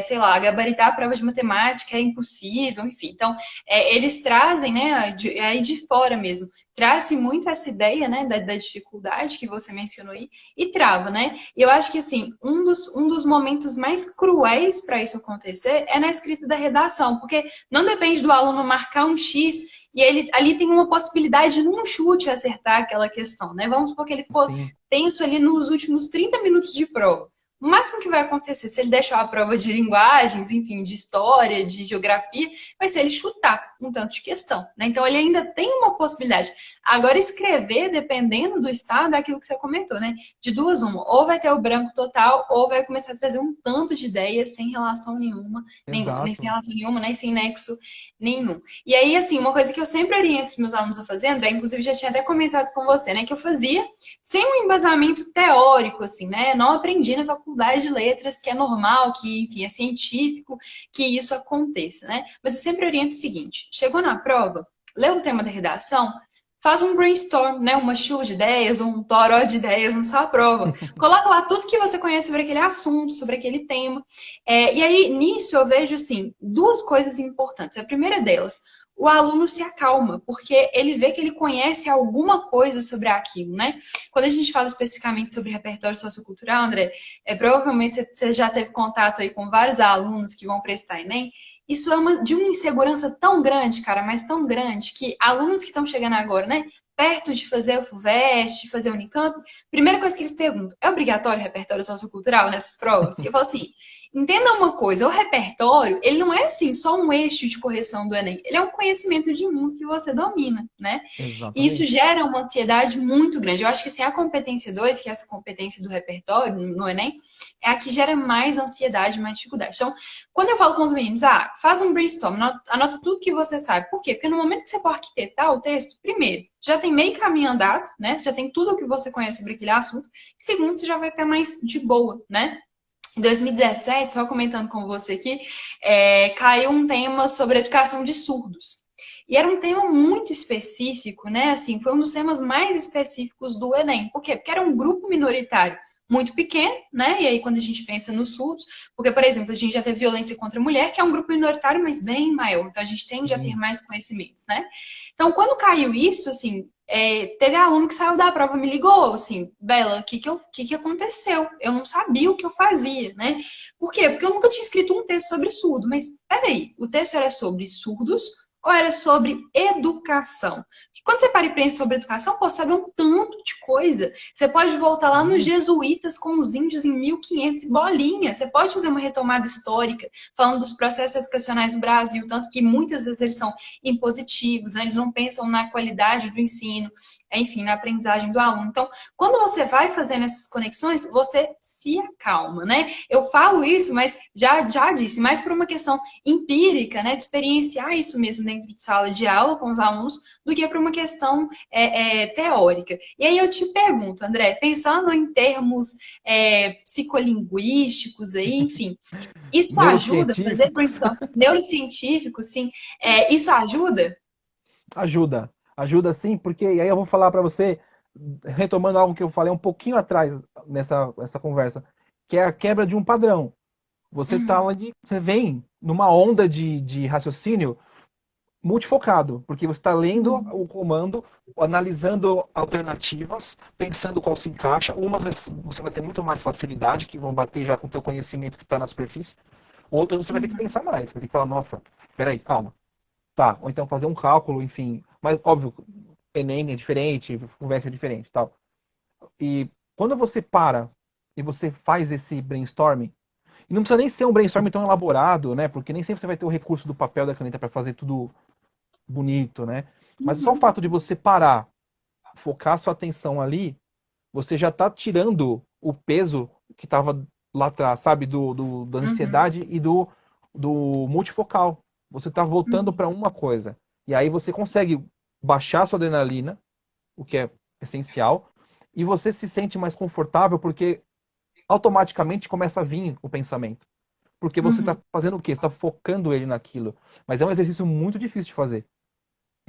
sei lá, gabaritar a prova de matemática é impossível, enfim. Então, eles trazem, né, aí de fora mesmo, traz muito essa ideia, né, da dificuldade que você mencionou aí, e trava, né? E eu acho que, assim, um dos momentos mais cruéis para isso acontecer é na escrita da redação, porque não depende do aluno marcar um X e ele ali tem uma possibilidade de num chute acertar aquela questão, né? Vamos supor que ele ficou Sim, tenso ali nos últimos 30 minutos de prova. O máximo que vai acontecer, se ele deixar a prova de linguagens, enfim, de história, de geografia, vai ser ele chutar um tanto de questão, né? Então ele ainda tem uma possibilidade. Agora, escrever, dependendo do estado, é aquilo que você comentou, né? De duas, uma. Ou vai ter o branco total, ou vai começar a trazer um tanto de ideias sem relação nenhuma, nem sem exato. relação nenhuma, né? Sem nexo nenhum. E aí, assim, uma coisa que eu sempre oriento os meus alunos a fazer, André, inclusive já tinha até comentado com você, né? Que eu fazia sem um embasamento teórico, assim, né? Não aprendi na faculdade de letras, que é normal, que, enfim, é científico que isso aconteça, né? Mas eu sempre oriento o seguinte: chegou na prova, lê o tema da redação, faz um brainstorm, né? Uma chuva de ideias, um toró de ideias na sua prova. Coloca lá tudo que você conhece sobre aquele assunto, sobre aquele tema. E aí, nisso, eu vejo, assim, duas coisas importantes. A primeira delas, o aluno se acalma, porque ele vê que ele conhece alguma coisa sobre aquilo, né? Quando a gente fala especificamente sobre repertório sociocultural, André, provavelmente você já teve contato aí com vários alunos que vão prestar Enem, isso é de uma insegurança tão grande, cara, mas tão grande, que alunos que estão chegando agora, né, perto de fazer o FUVEST, de fazer o Unicamp, primeira coisa que eles perguntam, é obrigatório o repertório sociocultural nessas provas? E eu falo assim, entenda uma coisa, o repertório, ele não é assim só um eixo de correção do Enem, ele é um conhecimento de mundo que você domina, né? E isso Exatamente. gera uma ansiedade muito grande. Eu acho que assim, a competência 2, que é essa competência do repertório no Enem, é a que gera mais ansiedade, mais dificuldade. Então, quando eu falo com os meninos, faz um brainstorm, anota tudo que você sabe. Por quê? Porque no momento que você for arquitetar o texto, primeiro, já tem meio caminho andado, né? Você já tem tudo o que você conhece sobre aquele assunto. Segundo, você já vai estar mais de boa, né? Em 2017, só comentando com você aqui, caiu um tema sobre educação de surdos. E era um tema muito específico, né? Assim, foi um dos temas mais específicos do Enem. Por quê? Porque era um grupo minoritário muito pequeno, né? E aí, quando a gente pensa nos surdos, porque, por exemplo, a gente já teve violência contra a mulher, que é um grupo minoritário, mas bem maior. Então, a gente tende a ter Sim. mais conhecimentos, né? Então, quando caiu isso, assim, teve aluno que saiu da prova, me ligou, assim, Bela, o que aconteceu? Eu não sabia o que eu fazia, né? Por quê? Porque eu nunca tinha escrito um texto sobre surdo, mas peraí, o texto era sobre surdos ou era sobre educação? Porque quando você para e pensa sobre educação, pô, sabe um tanto de coisa. Você pode voltar lá nos Sim. jesuítas com os índios em 1500 bolinha. Você pode fazer uma retomada histórica falando dos processos educacionais no Brasil, tanto que muitas vezes eles são impositivos, né? Eles não pensam na qualidade do ensino, enfim, na aprendizagem do aluno. Então, quando você vai fazendo essas conexões, você se acalma, né? Eu falo isso, mas já disse, mais por uma questão empírica, né? De experienciar isso mesmo dentro de sala de aula com os alunos, do que por uma questão teórica. E aí eu te pergunto, André, pensando em termos psicolinguísticos aí, enfim, isso ajuda, fazer Neurocientíficos. brainstorm neurocientífico, sim, isso ajuda? Ajuda. Ajuda sim, porque e aí eu vou falar para você, retomando algo que eu falei um pouquinho atrás nessa conversa, que é a quebra de um padrão. Uhum, Você vem numa onda de raciocínio multifocado, porque você está lendo uhum, o comando, analisando alternativas, pensando qual se encaixa. Umas você vai ter muito mais facilidade, que vão bater já com o teu conhecimento que está na superfície. Outras você vai ter que uhum, pensar mais. Vai ter que falar, nossa, peraí, calma. Tá, ou então fazer um cálculo, enfim. Mas, óbvio, Enem é diferente, conversa é diferente, tal. E quando você para e você faz esse brainstorming, e não precisa nem ser um brainstorming tão elaborado, né? Porque nem sempre você vai ter o recurso do papel e da caneta para fazer tudo bonito, né? Mas só o uhum, fato de você parar, focar sua atenção ali, você já está tirando o peso que estava lá atrás, sabe? Da uhum, ansiedade e do multifocal. Você está voltando uhum, para uma coisa. E aí você consegue baixar sua adrenalina, o que é essencial, e você se sente mais confortável porque automaticamente começa a vir o pensamento. Porque você está uhum, fazendo o quê? Você está focando ele naquilo. Mas é um exercício muito difícil de fazer.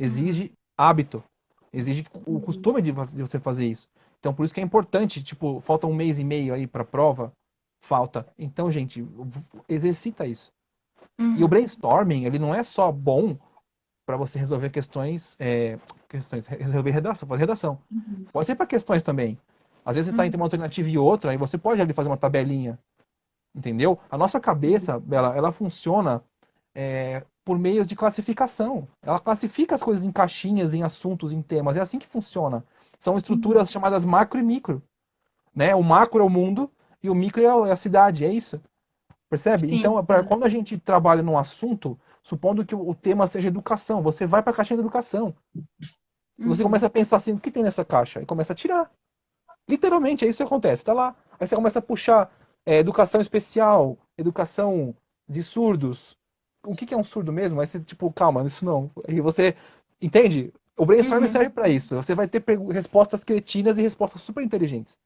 uhum, Exige hábito. Exige o uhum, costume de você fazer isso. Então, por isso que é importante, tipo, falta um mês e meio aí para a prova, falta. Então, gente, exercita isso. E o uhum, brainstorming, ele não é só bom para você resolver resolver redação, fazer redação. uhum, Pode ser para questões também. Às vezes você está entre uma uhum, alternativa e outra, aí você pode ali fazer uma tabelinha, entendeu? A nossa uhum, cabeça, ela funciona por meios de classificação. Ela classifica as coisas em caixinhas, em assuntos, em temas. É assim que funciona. São uhum. estruturas chamadas macro e micro. Né? O macro é o mundo e o micro é a cidade. É isso. Percebe? Sim, Então, sim. quando a gente trabalha num assunto, supondo que o tema seja educação, você vai para a caixinha de educação. E você Uhum, começa a pensar assim, o que tem nessa caixa? E começa a tirar. Literalmente, é isso que acontece. Tá lá. Aí você começa a puxar educação especial, educação de surdos. O que é um surdo mesmo? Aí você, tipo, calma, isso não. E você, entende? O brainstorming uhum, serve para isso. Você vai ter respostas cretinas e respostas super inteligentes.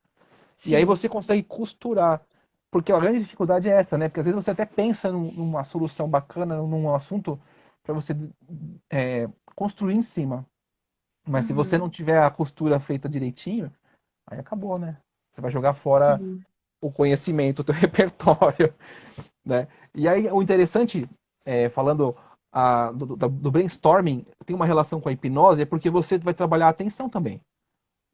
E aí sim. você consegue costurar. Porque a grande dificuldade é essa, né? Porque às vezes você até pensa numa solução bacana, num assunto, para você construir em cima. Mas se você Uhum, não tiver a costura feita direitinho, aí acabou, né? Você vai jogar fora sim. o conhecimento, o teu repertório, né? E aí o interessante, falando do brainstorming, tem uma relação com a hipnose, é porque você vai trabalhar a atenção também,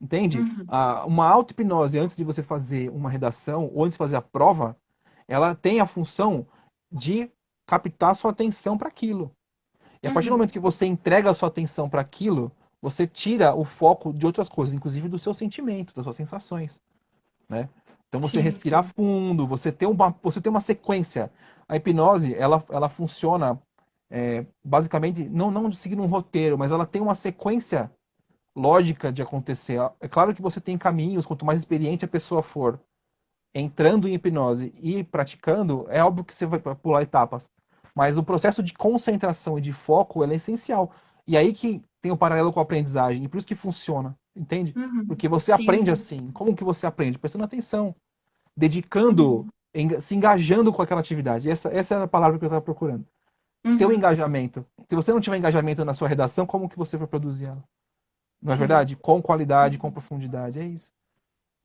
entende? Uhum, Uma auto-hipnose antes de você fazer uma redação ou antes de fazer a prova, ela tem a função de captar a sua atenção para aquilo. E a partir do Uhum. momento que você entrega a sua atenção para aquilo, você tira o foco de outras coisas, inclusive dos seus sentimentos, das suas sensações, né? Então você Sim, respirar sim. fundo, você tem uma sequência. A hipnose, ela funciona basicamente, não seguindo um roteiro, mas ela tem uma sequência lógica de acontecer. É claro que você tem caminhos, quanto mais experiente a pessoa for entrando em hipnose e praticando, é óbvio que você vai pular etapas. Mas o processo de concentração e de foco, ele é essencial. E aí que tem o paralelo com a aprendizagem, e por isso que funciona, entende? Uhum. Porque você Sim, aprende sim. assim. Como que você aprende? Prestando atenção, dedicando, Uhum. se engajando com aquela atividade. Essa era a palavra que eu estava procurando. Ter um Uhum. engajamento. Se você não tiver engajamento na sua redação, como que você vai produzir ela? Não é Sim. verdade? Com qualidade, com profundidade, é isso.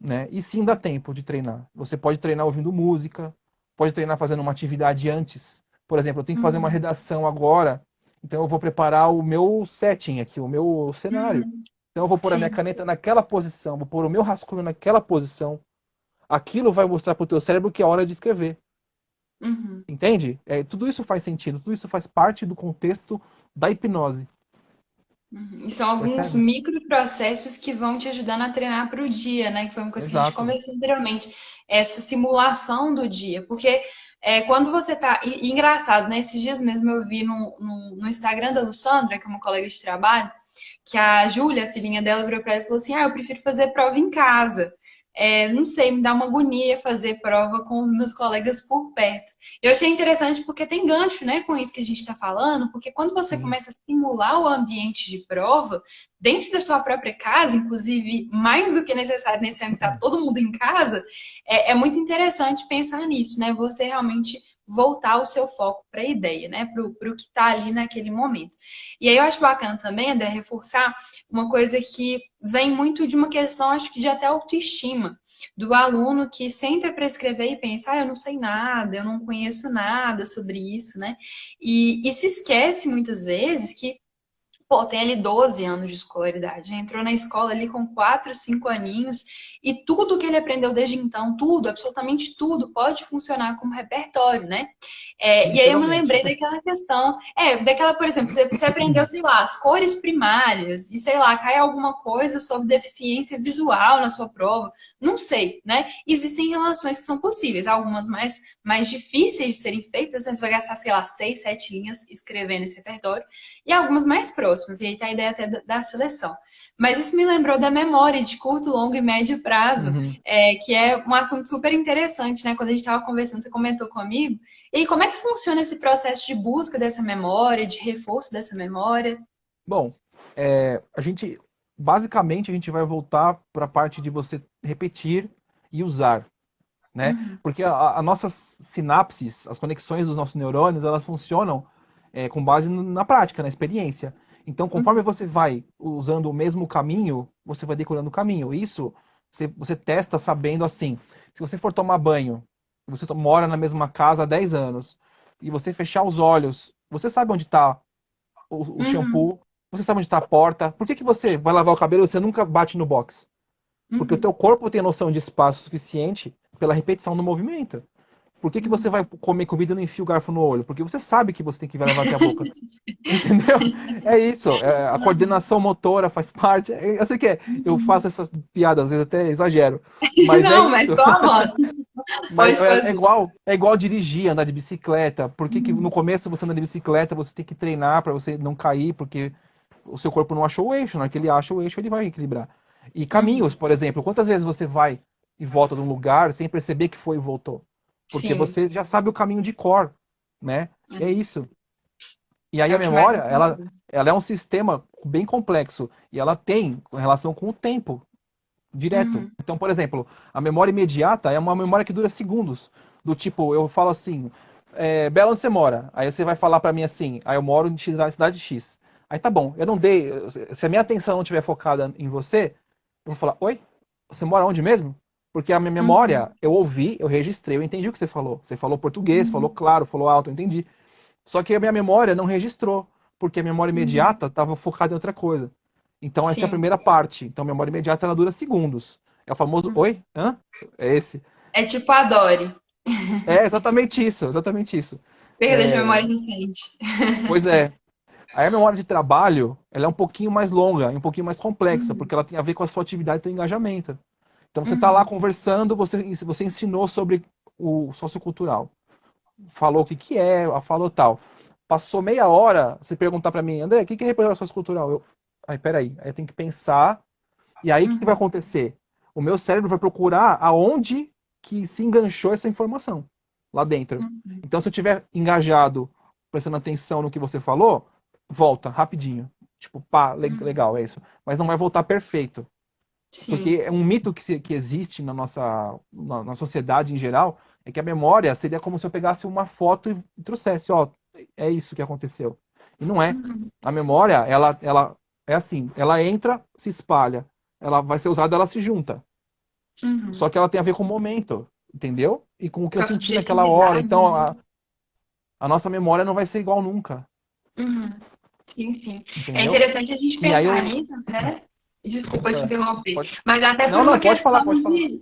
Né? E sim dá tempo de treinar. Você pode treinar ouvindo música, pode treinar fazendo uma atividade antes. Por exemplo, eu tenho que fazer uma Uhum. redação agora, então eu vou preparar o meu setting aqui, o meu cenário. Uhum. Então eu vou pôr a minha Sim. caneta naquela posição, vou pôr o meu rascunho naquela posição. Aquilo vai mostrar para o teu cérebro que é hora de escrever. Uhum. Entende? Tudo isso faz sentido, tudo isso faz parte do contexto da hipnose. Uhum. E são alguns Percebe? microprocessos que vão te ajudando a treinar para o dia, né? Que foi uma coisa que a gente Exato. conversou anteriormente. Essa simulação do dia. Porque quando você tá. E engraçado, né? Esses dias mesmo eu vi no Instagram da Lussandra, que é uma colega de trabalho, que a Júlia, a filhinha dela, virou para ela e falou assim: Ah, eu prefiro fazer prova em casa. Não sei, me dá uma agonia fazer prova com os meus colegas por perto. Eu achei interessante porque tem gancho, né, com isso que a gente está falando, porque quando você Sim. começa a simular o ambiente de prova, dentro da sua própria casa, inclusive mais do que necessário nesse ano que está todo mundo em casa, é muito interessante pensar nisso, né? Você realmente voltar o seu foco para a ideia, né? Para o que está ali naquele momento. E aí eu acho bacana também, André, reforçar uma coisa que vem muito de uma questão, acho que de até autoestima, do aluno que senta para escrever e pensa, eu não sei nada, eu não conheço nada sobre isso, né? E se esquece muitas vezes que pô, tem ali 12 anos de escolaridade, entrou na escola ali com 4, 5 aninhos, e tudo que ele aprendeu desde então, tudo, absolutamente tudo, pode funcionar como repertório, né? E aí eu me Literalmente. lembrei daquela questão, daquela, por exemplo, você aprendeu, sei lá, as cores primárias, e sei lá, cai alguma coisa sobre deficiência visual na sua prova, não sei, né? Existem relações que são possíveis, algumas mais difíceis de serem feitas, né? Você vai gastar, sei lá, 6, 7 linhas escrevendo esse repertório, e algumas mais próximas, e aí tá a ideia até da seleção. Mas isso me lembrou da memória de curto, longo e médio prazo, Uhum. que é um assunto super interessante, né? Quando a gente estava conversando, você comentou comigo. E aí, como é que funciona esse processo de busca dessa memória, de reforço dessa memória? Bom, basicamente a gente vai voltar para a parte de você repetir e usar, né? Uhum, Porque as nossas sinapses, as conexões dos nossos neurônios, elas funcionam com base na prática, na experiência. Então, conforme uhum, você vai usando o mesmo caminho, você vai decorando o caminho. Isso você testa sabendo assim. Se você for tomar banho, você mora na mesma casa há 10 anos, e você fechar os olhos, você sabe onde está o uhum, shampoo, você sabe onde está a porta. Por que você vai lavar o cabelo e você nunca bate no box? Porque o teu uhum. corpo tem noção de espaço suficiente pela repetição do movimento. Por que você vai comer comida e não enfia o garfo no olho? Porque você sabe que você tem que levar até a boca. Entendeu? É isso. A coordenação motora faz parte. Eu sei que eu faço essas piadas, às vezes até exagero. Mas é Não, mas isso. tô amando. Mas Pode é fazer. igual, é igual dirigir, andar de bicicleta. Por que que no começo você anda de bicicleta, você tem que treinar para você não cair, porque o seu corpo não achou o eixo. Na hora que ele acha o eixo, ele vai equilibrar. E caminhos, Uhum. por exemplo, quantas vezes você vai e volta de um lugar sem perceber que foi e voltou? Porque Sim, você já sabe o caminho de cor, né? É isso. E aí é a o que mais memória, acontece. ela é um sistema bem complexo e ela tem relação com o tempo direto. Uhum, Então, por exemplo, a memória imediata é uma memória que dura segundos. Do tipo, eu falo assim, Bela, onde você mora? Aí você vai falar pra mim assim, eu moro em X, na cidade X. Aí tá bom, eu não dei, se a minha atenção não estiver focada em você, eu vou falar, oi? Você mora onde mesmo? Porque a minha uhum, memória, eu ouvi, eu registrei, eu entendi o que você falou. Você falou português, falou uhum. claro, falou alto, eu entendi. Só que a minha memória não registrou, porque a memória Uhum. imediata estava focada em outra coisa. Então essa é a Sim. primeira parte. Então a memória imediata ela dura segundos. É o famoso oi? Hã? É esse. É tipo a Dory. É exatamente isso, exatamente isso. Perda de memória recente. Pois é. Aí a memória de trabalho, ela é um pouquinho mais longa, um pouquinho mais complexa, porque Uhum, ela tem a ver com a sua atividade e seu engajamento. Então você está lá uhum, conversando, você ensinou sobre o sociocultural. Falou o que que é, falou tal. Passou meia hora, você perguntar para mim, André, o que que é representação sociocultural? Aí, peraí, aí eu tenho que pensar, e aí o que que vai uhum, acontecer? O meu cérebro vai procurar aonde que se enganchou essa informação lá dentro. uhum, Então, se eu tiver engajado, prestando atenção no que você falou, volta rapidinho. Tipo, pá, uhum. legal, é isso. Mas não vai voltar perfeito. Sim. Porque é um mito que existe na sociedade em geral, é que a memória seria como se eu pegasse uma foto e trouxesse, ó, é isso que aconteceu. E não é. Uhum, A memória, ela é assim, ela entra, se espalha. Ela vai ser usada, ela se junta. uhum. Só que ela tem a ver com o momento, entendeu? E com o que Com eu a senti naquela hora. subjetividade, Então, né? a nossa memória não vai ser igual nunca, Uhum. Sim, sim. É entendeu? interessante a gente E aí pensar eu... nisso, né? Desculpa te é, interromper, pode... mas até por Não, uma não, pode falar, questão pode falar. de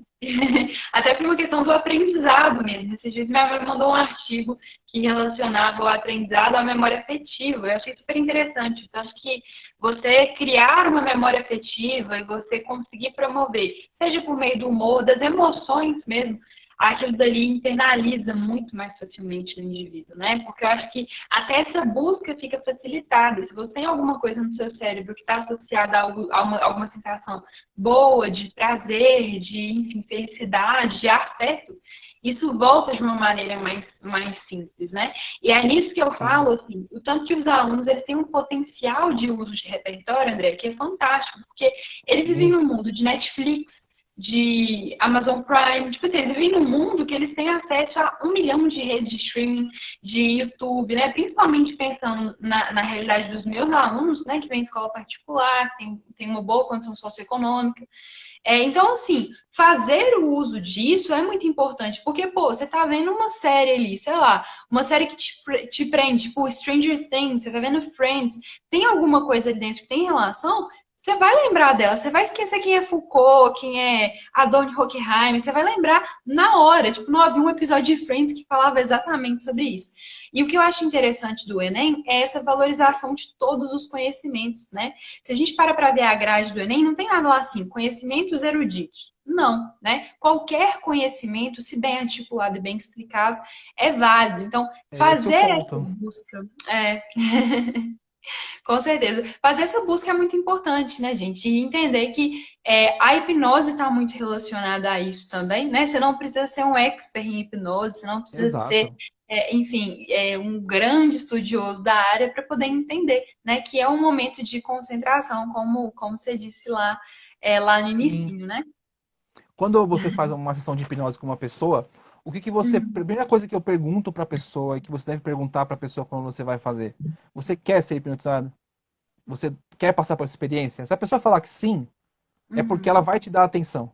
até por uma questão do aprendizado mesmo. Esses dias minha mãe mandou um artigo que relacionava o aprendizado à memória afetiva. Eu achei super interessante. Então, acho que você criar uma memória afetiva e você conseguir promover, seja por meio do humor, das emoções mesmo, aquilo dali internaliza muito mais facilmente no indivíduo, né? Porque eu acho que até essa busca fica facilitada. Se você tem alguma coisa no seu cérebro que está associada a alguma sensação boa, de prazer, de enfim, felicidade, de afeto, isso volta de uma maneira mais simples, né? E é nisso que eu Sim. falo, assim, o tanto que os alunos eles têm um potencial de uso de repertório, André, que é fantástico, porque eles vivem Sim. num mundo de Netflix, de Amazon Prime, tipo assim, eles vivem num mundo que eles têm acesso a 1 milhão de redes de streaming, de YouTube, né? Principalmente pensando na realidade dos meus alunos, né? Que vem em escola particular, tem uma boa condição socioeconômica. Então, assim, fazer o uso disso é muito importante, porque, pô, você tá vendo uma série ali, sei lá, uma série que te prende, tipo Stranger Things, você tá vendo Friends, tem alguma coisa ali dentro que tem relação, você vai lembrar dela, você vai esquecer quem é Foucault, quem é Adorno Horkheimer, você vai lembrar na hora. Tipo, não havia um episódio de Friends que falava exatamente sobre isso. E o que eu acho interessante do Enem é essa valorização de todos os conhecimentos, né? Se a gente para ver a grade do Enem, não tem nada lá assim, conhecimentos eruditos. Não, né? Qualquer conhecimento, se bem articulado e bem explicado, é válido. Então, É esse o fazer essa ponto. busca é, com certeza. Fazer essa busca é muito importante, né, gente? E entender que a hipnose está muito relacionada a isso também, né? Você não precisa ser um expert em hipnose, você não precisa ser, Exato. enfim, um grande estudioso da área para poder entender, né? Que é um momento de concentração, como você disse lá no Sim. inicinho, né? Quando você faz uma sessão de hipnose com uma pessoa, o que que você, a Uhum, primeira coisa que eu pergunto para a pessoa e que você deve perguntar para a pessoa quando você vai fazer, você quer ser hipnotizado? Você quer passar por essa experiência? Se a pessoa falar que sim, é porque uhum, ela vai te dar atenção.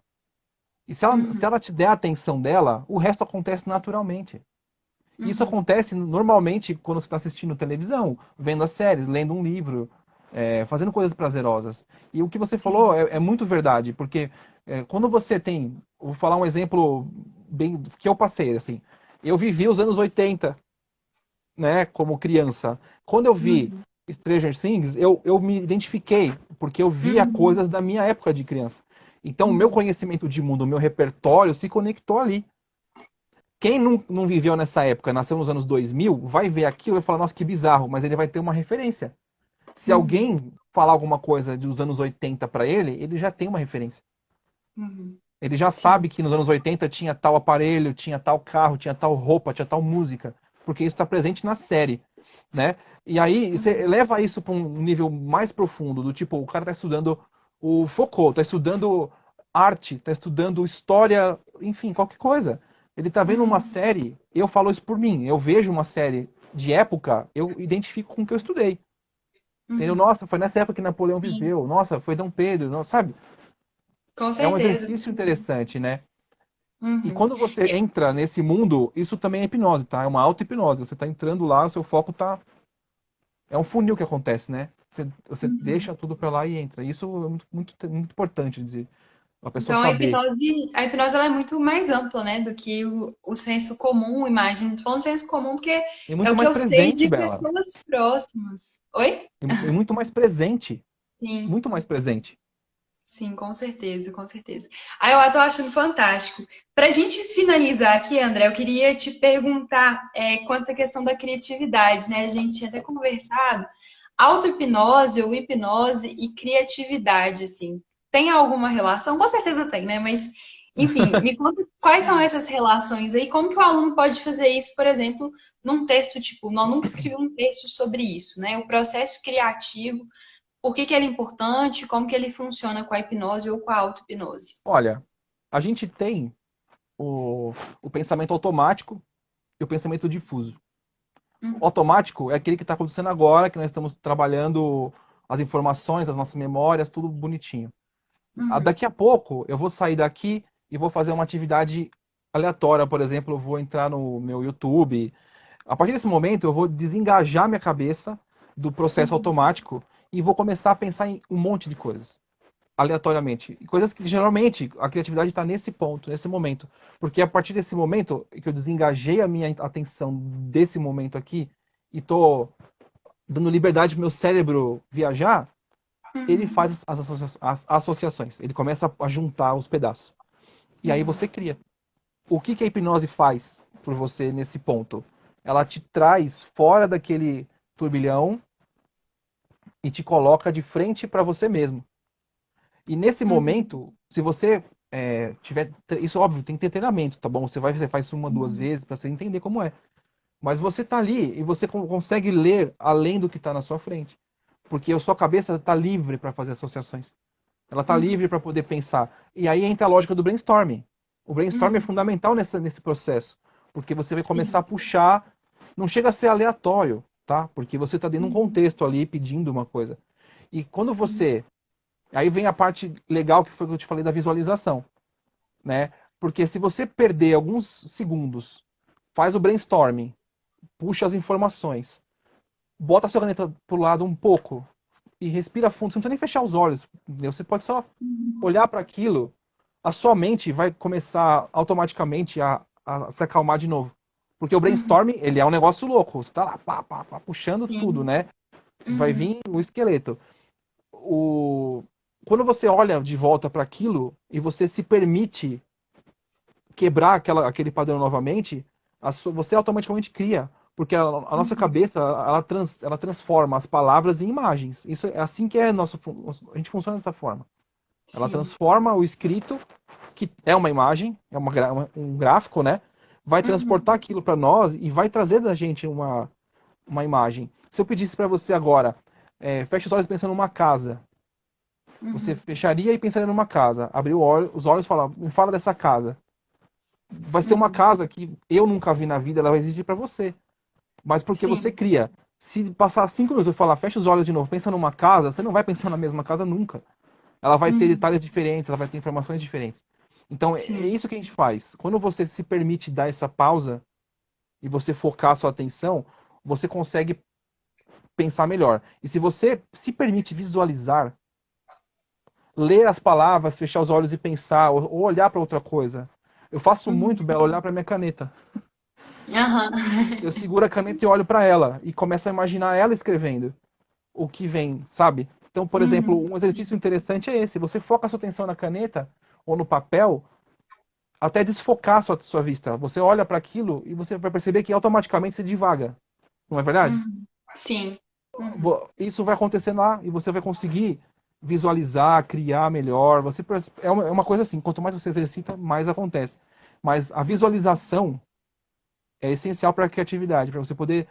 E se uhum, ela te der a atenção dela, o resto acontece naturalmente. Isso uhum, acontece normalmente quando você está assistindo televisão, vendo as séries, lendo um livro, fazendo coisas prazerosas. E o que você falou sim. é muito verdade, porque quando você tem. Vou falar um exemplo bem que eu passei, assim. Eu vivi os anos 80, né, como criança. Quando eu vi Uhum, Stranger Things, eu me identifiquei, porque eu via uhum, coisas da minha época de criança. Então, o meu uhum, conhecimento de mundo, o meu repertório se conectou ali. Quem não viveu nessa época, nasceu nos anos 2000, vai ver aquilo e vai falar, nossa, que bizarro, mas ele vai ter uma referência. Se uhum, alguém falar alguma coisa dos anos 80 para ele, ele já tem uma referência. uhum. Ele já Sim. sabe que nos anos 80 tinha tal aparelho, tinha tal carro, tinha tal roupa, tinha tal música, porque isso está presente na série, né? E aí você Uhum, leva isso para um nível mais profundo, do tipo, o cara está estudando o Foucault, está estudando arte, está estudando história, enfim, qualquer coisa. Ele está vendo uma uhum, série, eu falo isso por mim, eu vejo uma série de época, eu identifico com o que eu estudei. Entendeu? uhum. Nossa, foi nessa época que Napoleão Sim, viveu. Nossa, foi Dom Pedro, não, sabe? com É um certeza. exercício interessante, né? E Uhum, quando você entra nesse mundo, isso também é hipnose, tá? É uma auto-hipnose. Você tá entrando lá, o seu foco tá. É um funil que acontece, né? Você uhum, deixa tudo pra lá e entra. Isso é muito, muito, muito importante dizer. A pessoa Então, saber. a hipnose ela é muito mais ampla, né, do que o senso comum, imagem. Tô falando de senso comum porque E é muito o que mais eu sei presente, de Bela. pessoas próximas. Oi? E muito mais presente. Sim. Muito mais presente. Sim, com certeza, com certeza. Aí eu tô achando fantástico. Para a gente finalizar aqui, André, eu queria te perguntar quanto à questão da criatividade, né? A gente tinha até conversado. Auto-hipnose ou hipnose e criatividade, assim, tem alguma relação? Com certeza tem, né? Mas, enfim, me conta quais são essas relações aí, como que o aluno pode fazer isso, por exemplo, num texto, tipo, não, nunca escrevi um texto sobre isso, né? O processo criativo por que que ele é importante? Como que ele funciona com a hipnose ou com a auto-hipnose? Olha, a gente tem o, o pensamento automático e o pensamento difuso. O Uhum, automático é aquele que está acontecendo agora, que nós estamos trabalhando as informações, as nossas memórias, tudo bonitinho. uhum, Daqui a pouco eu vou sair daqui e vou fazer uma atividade aleatória, por exemplo, eu vou entrar no meu YouTube. A partir desse momento eu vou desengajar minha cabeça do processo uhum, automático e vou começar a pensar em um monte de coisas, aleatoriamente. Coisas que geralmente a criatividade está nesse ponto, nesse momento. Porque a partir desse momento que eu desengajei a minha atenção desse momento aqui e tô dando liberdade pro meu cérebro viajar, ele uhum, faz as associações. Ele começa a juntar os pedaços. E aí uhum, você cria. O que a hipnose faz por você nesse ponto? Ela te traz fora daquele turbilhão e te coloca de frente para você mesmo. E nesse uhum, momento, se você tiver. Isso, óbvio, tem que ter treinamento, tá bom? Você faz isso uma, duas uhum, vezes para você entender como é. Mas você tá ali e você consegue ler além do que está na sua frente. Porque a sua cabeça está livre para fazer associações. Ela está uhum, livre para poder pensar. E aí entra a lógica do brainstorming. O brainstorming é uhum. fundamental nesse processo. Porque você vai começar a Sim. puxar. Não chega a ser aleatório, tá? Porque você está dentro de um Uhum, contexto ali pedindo uma coisa. E quando sim. você. Aí vem a parte legal que foi o que eu te falei da visualização, né? Porque se você perder alguns segundos, faz o brainstorming, puxa as informações, bota a sua caneta pro lado um pouco e respira fundo. Você não precisa nem fechar os olhos, entendeu? Você pode só Uhum, olhar para aquilo, a sua mente vai começar automaticamente a se acalmar de novo. Porque o uhum, brainstorming, ele é um negócio louco. Você tá lá, pá, pá, pá, puxando tudo, sim. né? Vai Uhum, vir o esqueleto. O... Quando você olha de volta para aquilo e você se permite quebrar aquele padrão novamente, você automaticamente cria. Porque a nossa uhum, cabeça, ela transforma as palavras em imagens. Isso é assim que é nosso, a gente funciona dessa forma. Ela sim. transforma o escrito, que é uma imagem, é um gráfico, né? Vai Uhum, transportar aquilo para nós e vai trazer da gente uma imagem. Se eu pedisse para você agora, feche os olhos pensando numa casa, você uhum, fecharia e pensaria numa casa, abriu os olhos e fala, me fala dessa casa. Vai ser uma uhum, casa que eu nunca vi na vida, ela vai existir para você. Mas porque você sim. cria. Se passar 5 minutos e falar, fecha os olhos de novo, pensa numa casa, você não vai pensar na mesma casa nunca. Ela vai ter Uhum, detalhes diferentes, ela vai ter informações diferentes. Então é sim. isso que a gente faz. Quando você se permite dar essa pausa e você focar a sua atenção, você consegue pensar melhor. E se você se permite visualizar, ler as palavras, fechar os olhos e pensar, ou olhar para outra coisa. Eu faço muito, Uhum, Bela, olhar para minha caneta. aham. Eu seguro a caneta e olho para ela e começo a imaginar ela escrevendo o que vem, sabe? Então, por exemplo, Uhum, um exercício interessante é esse. Você foca a sua atenção na caneta ou no papel até desfocar a sua vista. Você olha para aquilo e você vai perceber que automaticamente você divaga. Não é verdade? uhum, sim. Uhum, Isso vai acontecer lá e você vai conseguir visualizar, criar melhor. É uma coisa assim, quanto mais você exercita, mais acontece. Mas a visualização é essencial para a criatividade, para você poder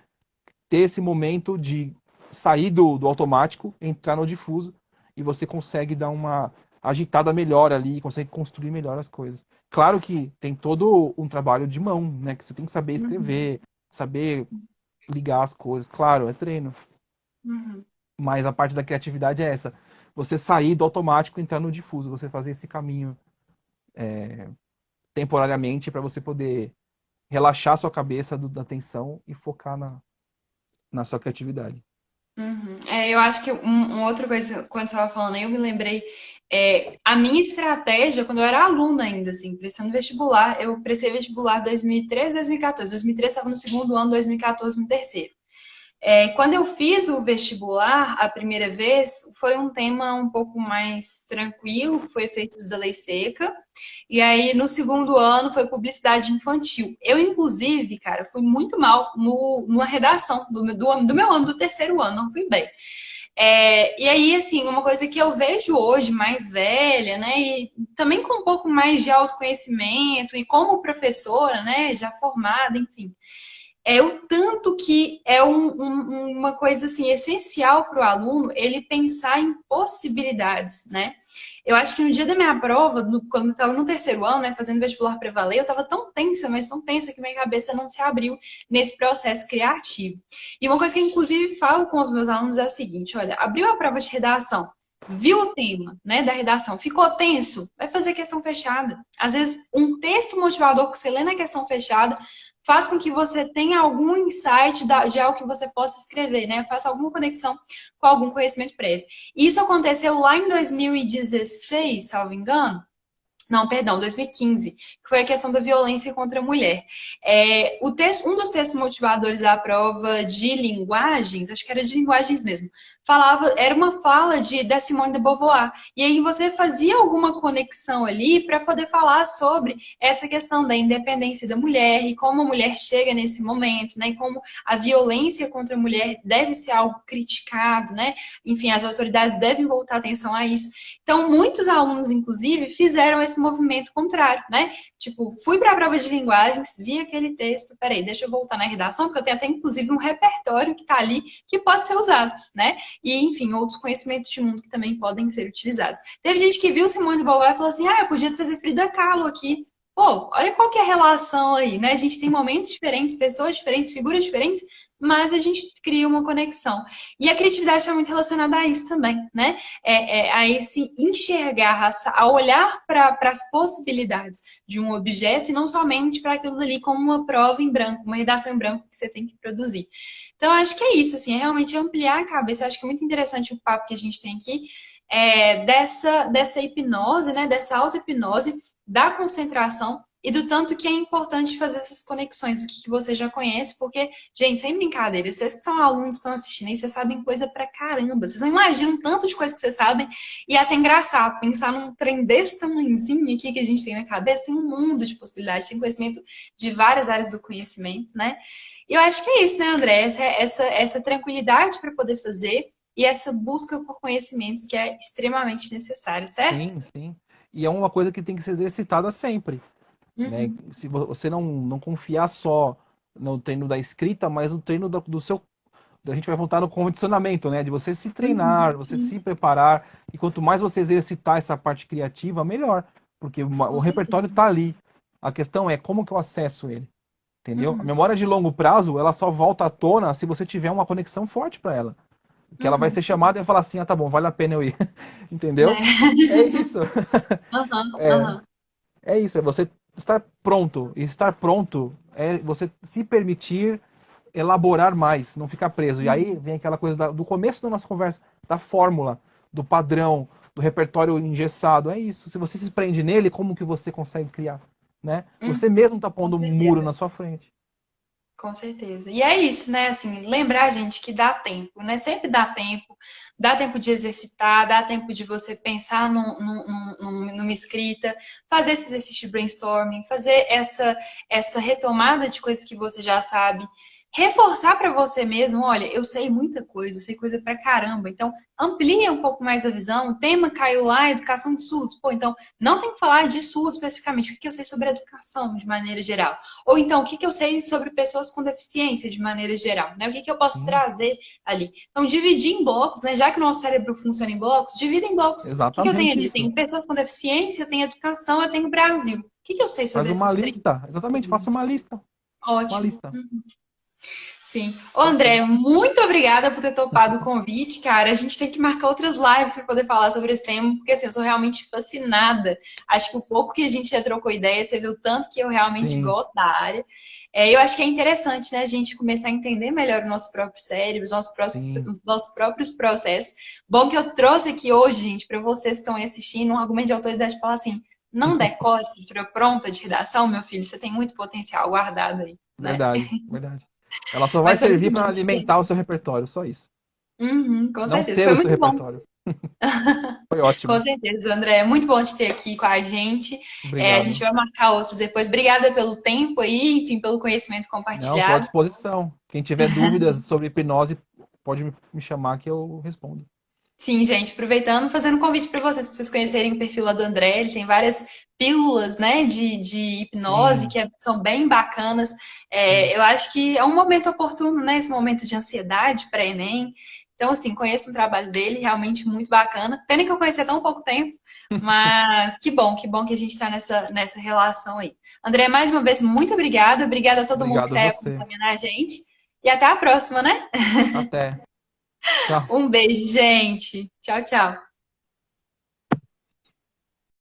ter esse momento de sair do automático, entrar no difuso e você consegue dar uma agitada melhor ali, consegue construir melhor as coisas. Claro que tem todo um trabalho de mão, né? Que você tem que saber uhum, escrever, saber ligar as coisas. Claro, é treino. uhum, Mas a parte da criatividade é essa. Você sair do automático e entrar no difuso, você fazer esse caminho temporariamente para você poder relaxar sua cabeça da tensão e focar na sua criatividade. uhum. Eu acho que uma outra coisa, quando você estava falando aí, eu me lembrei A minha estratégia, quando eu era aluna ainda, assim, prestando vestibular, eu prestei vestibular 2013, 2014. 2013 estava no segundo ano, 2014 no terceiro. Quando eu fiz o vestibular a primeira vez, foi um tema um pouco mais tranquilo, que foi efeitos da lei seca. E aí, no segundo ano, foi publicidade infantil. Eu, inclusive, cara, fui muito mal numa redação do meu ano, do terceiro ano, não fui bem. E aí, assim, uma coisa que eu vejo hoje mais velha, né, e também com um pouco mais de autoconhecimento, e como professora, né, já formada, enfim, o tanto que é uma coisa assim essencial para o aluno ele pensar em possibilidades, né? Eu acho que no dia da minha prova, quando eu estava no terceiro ano, né, fazendo vestibular para valer, eu estava tão tensa, mas tão tensa que minha cabeça não se abriu nesse processo criativo. E uma coisa que eu, inclusive, falo com os meus alunos é o seguinte: olha, abriu a prova de redação, viu o tema, né, da redação, ficou tenso, vai fazer questão fechada. Às vezes, um texto motivador que você lê na questão fechada faz com que você tenha algum insight de algo que você possa escrever, né? Faça alguma conexão com algum conhecimento prévio. Isso aconteceu lá em 2016, salvo engano. Não, perdão, 2015, que foi a questão da violência contra a mulher. Um dos textos motivadores da prova de linguagens, acho que era de linguagens mesmo, era uma fala da Simone de Beauvoir. E aí você fazia alguma conexão ali para poder falar sobre essa questão da independência da mulher e como a mulher chega nesse momento, né? E como a violência contra a mulher deve ser algo criticado, né? Enfim, as autoridades devem voltar atenção a isso. Então, muitos alunos, inclusive, fizeram esse movimento contrário, né? Tipo, fui para a prova de linguagens, vi aquele texto, peraí, deixa eu voltar na redação, porque eu tenho até, inclusive, um repertório que está ali que pode ser usado, né? E, enfim, outros conhecimentos de mundo que também podem ser utilizados. Teve gente que viu Simone de Beauvoir e falou assim, eu podia trazer Frida Kahlo aqui. Pô, olha qual que é a relação aí, né? A gente tem momentos diferentes, pessoas diferentes, figuras diferentes, mas a gente cria uma conexão. E a criatividade está muito relacionada a isso também, né? A esse enxergar, a olhar para as possibilidades de um objeto e não somente para aquilo ali como uma prova em branco, uma redação em branco que você tem que produzir. Então, acho que é isso, assim, é realmente ampliar a cabeça. Eu acho que é muito interessante o papo que a gente tem aqui, dessa hipnose, né? Dessa auto-hipnose, da concentração e do tanto que é importante fazer essas conexões do que você já conhece, porque, gente, sem brincadeira, vocês que são alunos, estão assistindo aí, vocês sabem coisa pra caramba. Vocês não imaginam tanto de coisa que vocês sabem. E é até engraçado pensar num trem desse tamanhozinho aqui que a gente tem na cabeça, tem um mundo de possibilidades, tem conhecimento de várias áreas do conhecimento, né? E eu acho que é isso, né, André? Essa tranquilidade para poder fazer e essa busca por conhecimentos que é extremamente necessária, certo? Sim, sim. E é uma coisa que tem que ser exercitada sempre, né? Uhum. Se você não confiar só no treino da escrita, mas no treino do seu. A gente vai voltar no condicionamento, né? De você se treinar, Uhum. você se Sim, preparar. E quanto mais você exercitar essa parte criativa, melhor. Porque o com repertório certeza. está ali. A questão é como que eu acesso ele. Entendeu? A Uhum. memória de longo prazo, ela só volta à tona se você tiver uma conexão forte para ela. Que ela vai ser Uhum. chamada e vai falar assim, tá bom, vale a pena eu ir. Entendeu? É. É isso. Aham, É, aham. é isso, é você estar pronto. E estar pronto é você se permitir elaborar mais, não ficar preso. E aí Uhum. vem aquela coisa do começo da nossa conversa, da fórmula, do padrão, do repertório engessado. É isso. Se você se prende nele, como que você consegue criar? Né? Você Uhum. mesmo está Com pondo um muro certeza. na sua frente. Com certeza. E é isso, né? Assim, lembrar, gente, que dá tempo, né? Sempre dá tempo de exercitar, dá tempo de você pensar numa escrita, fazer esse exercício de brainstorming, fazer essa retomada de coisas que você já sabe, reforçar para você mesmo, olha, eu sei muita coisa, eu sei coisa pra caramba, então amplia um pouco mais a visão. O tema caiu lá, educação de surdos, pô, então não tem que falar de surdos especificamente, o que eu sei sobre a educação de maneira geral. Ou então, o que que eu sei sobre pessoas com deficiência de maneira geral, né? O que que eu posso Sim, trazer ali? Então, dividir em blocos, né? Já que o nosso cérebro funciona em blocos, divida em blocos. O que que eu tenho exatamente ali? isso. Tenho pessoas com deficiência, eu tenho educação, eu tenho Brasil. O que que eu sei Faz sobre uma esses três? lista. Exatamente, faça uma lista. Uma Ótimo. lista. Sim. Ô, André, muito obrigada por ter topado o convite, cara. A gente tem que marcar outras lives para poder falar sobre esse tema, porque assim, eu sou realmente fascinada. Acho que o pouco que a gente já trocou ideia, você viu tanto que eu realmente Sim, gosto da área. Eu acho que é interessante, né, a gente começar a entender melhor o nosso próprio cérebro, sim. os nossos próprios processos. Bom que eu trouxe aqui hoje, gente, para vocês que estão aí assistindo, um argumento de autoridade para falar assim: não decore estrutura pronta de redação, meu filho, você tem muito potencial guardado aí, né? Verdade, verdade. Ela só vai Mas foi servir muito para bom te ter. alimentar o seu repertório, só isso. Uhum, com Não certeza. ser Foi o seu muito bom. repertório. Foi Com ótimo. certeza, André. É muito bom te ter aqui com a gente. A gente Obrigado. vai marcar outros depois. Obrigada pelo tempo aí, enfim, pelo conhecimento Não, estou à compartilhado. disposição. Quem tiver dúvidas sobre hipnose, pode me chamar que eu respondo. Sim, gente, aproveitando, fazendo um convite para vocês conhecerem o perfil lá do André. Ele tem várias pílulas, né, de hipnose Sim, que são bem bacanas. sim. Eu acho que é um momento oportuno, né, esse momento de ansiedade para Enem. Então, assim, conheço o trabalho dele, realmente muito bacana. Pena que eu conheci há tão pouco tempo, mas que bom que a gente está nessa relação aí. André, mais uma vez, muito obrigada. Obrigada a todo mundo que Obrigado a está aí você. acompanhando a gente. E até a próxima, né? Até. Tchau. Um beijo, gente. Tchau, tchau.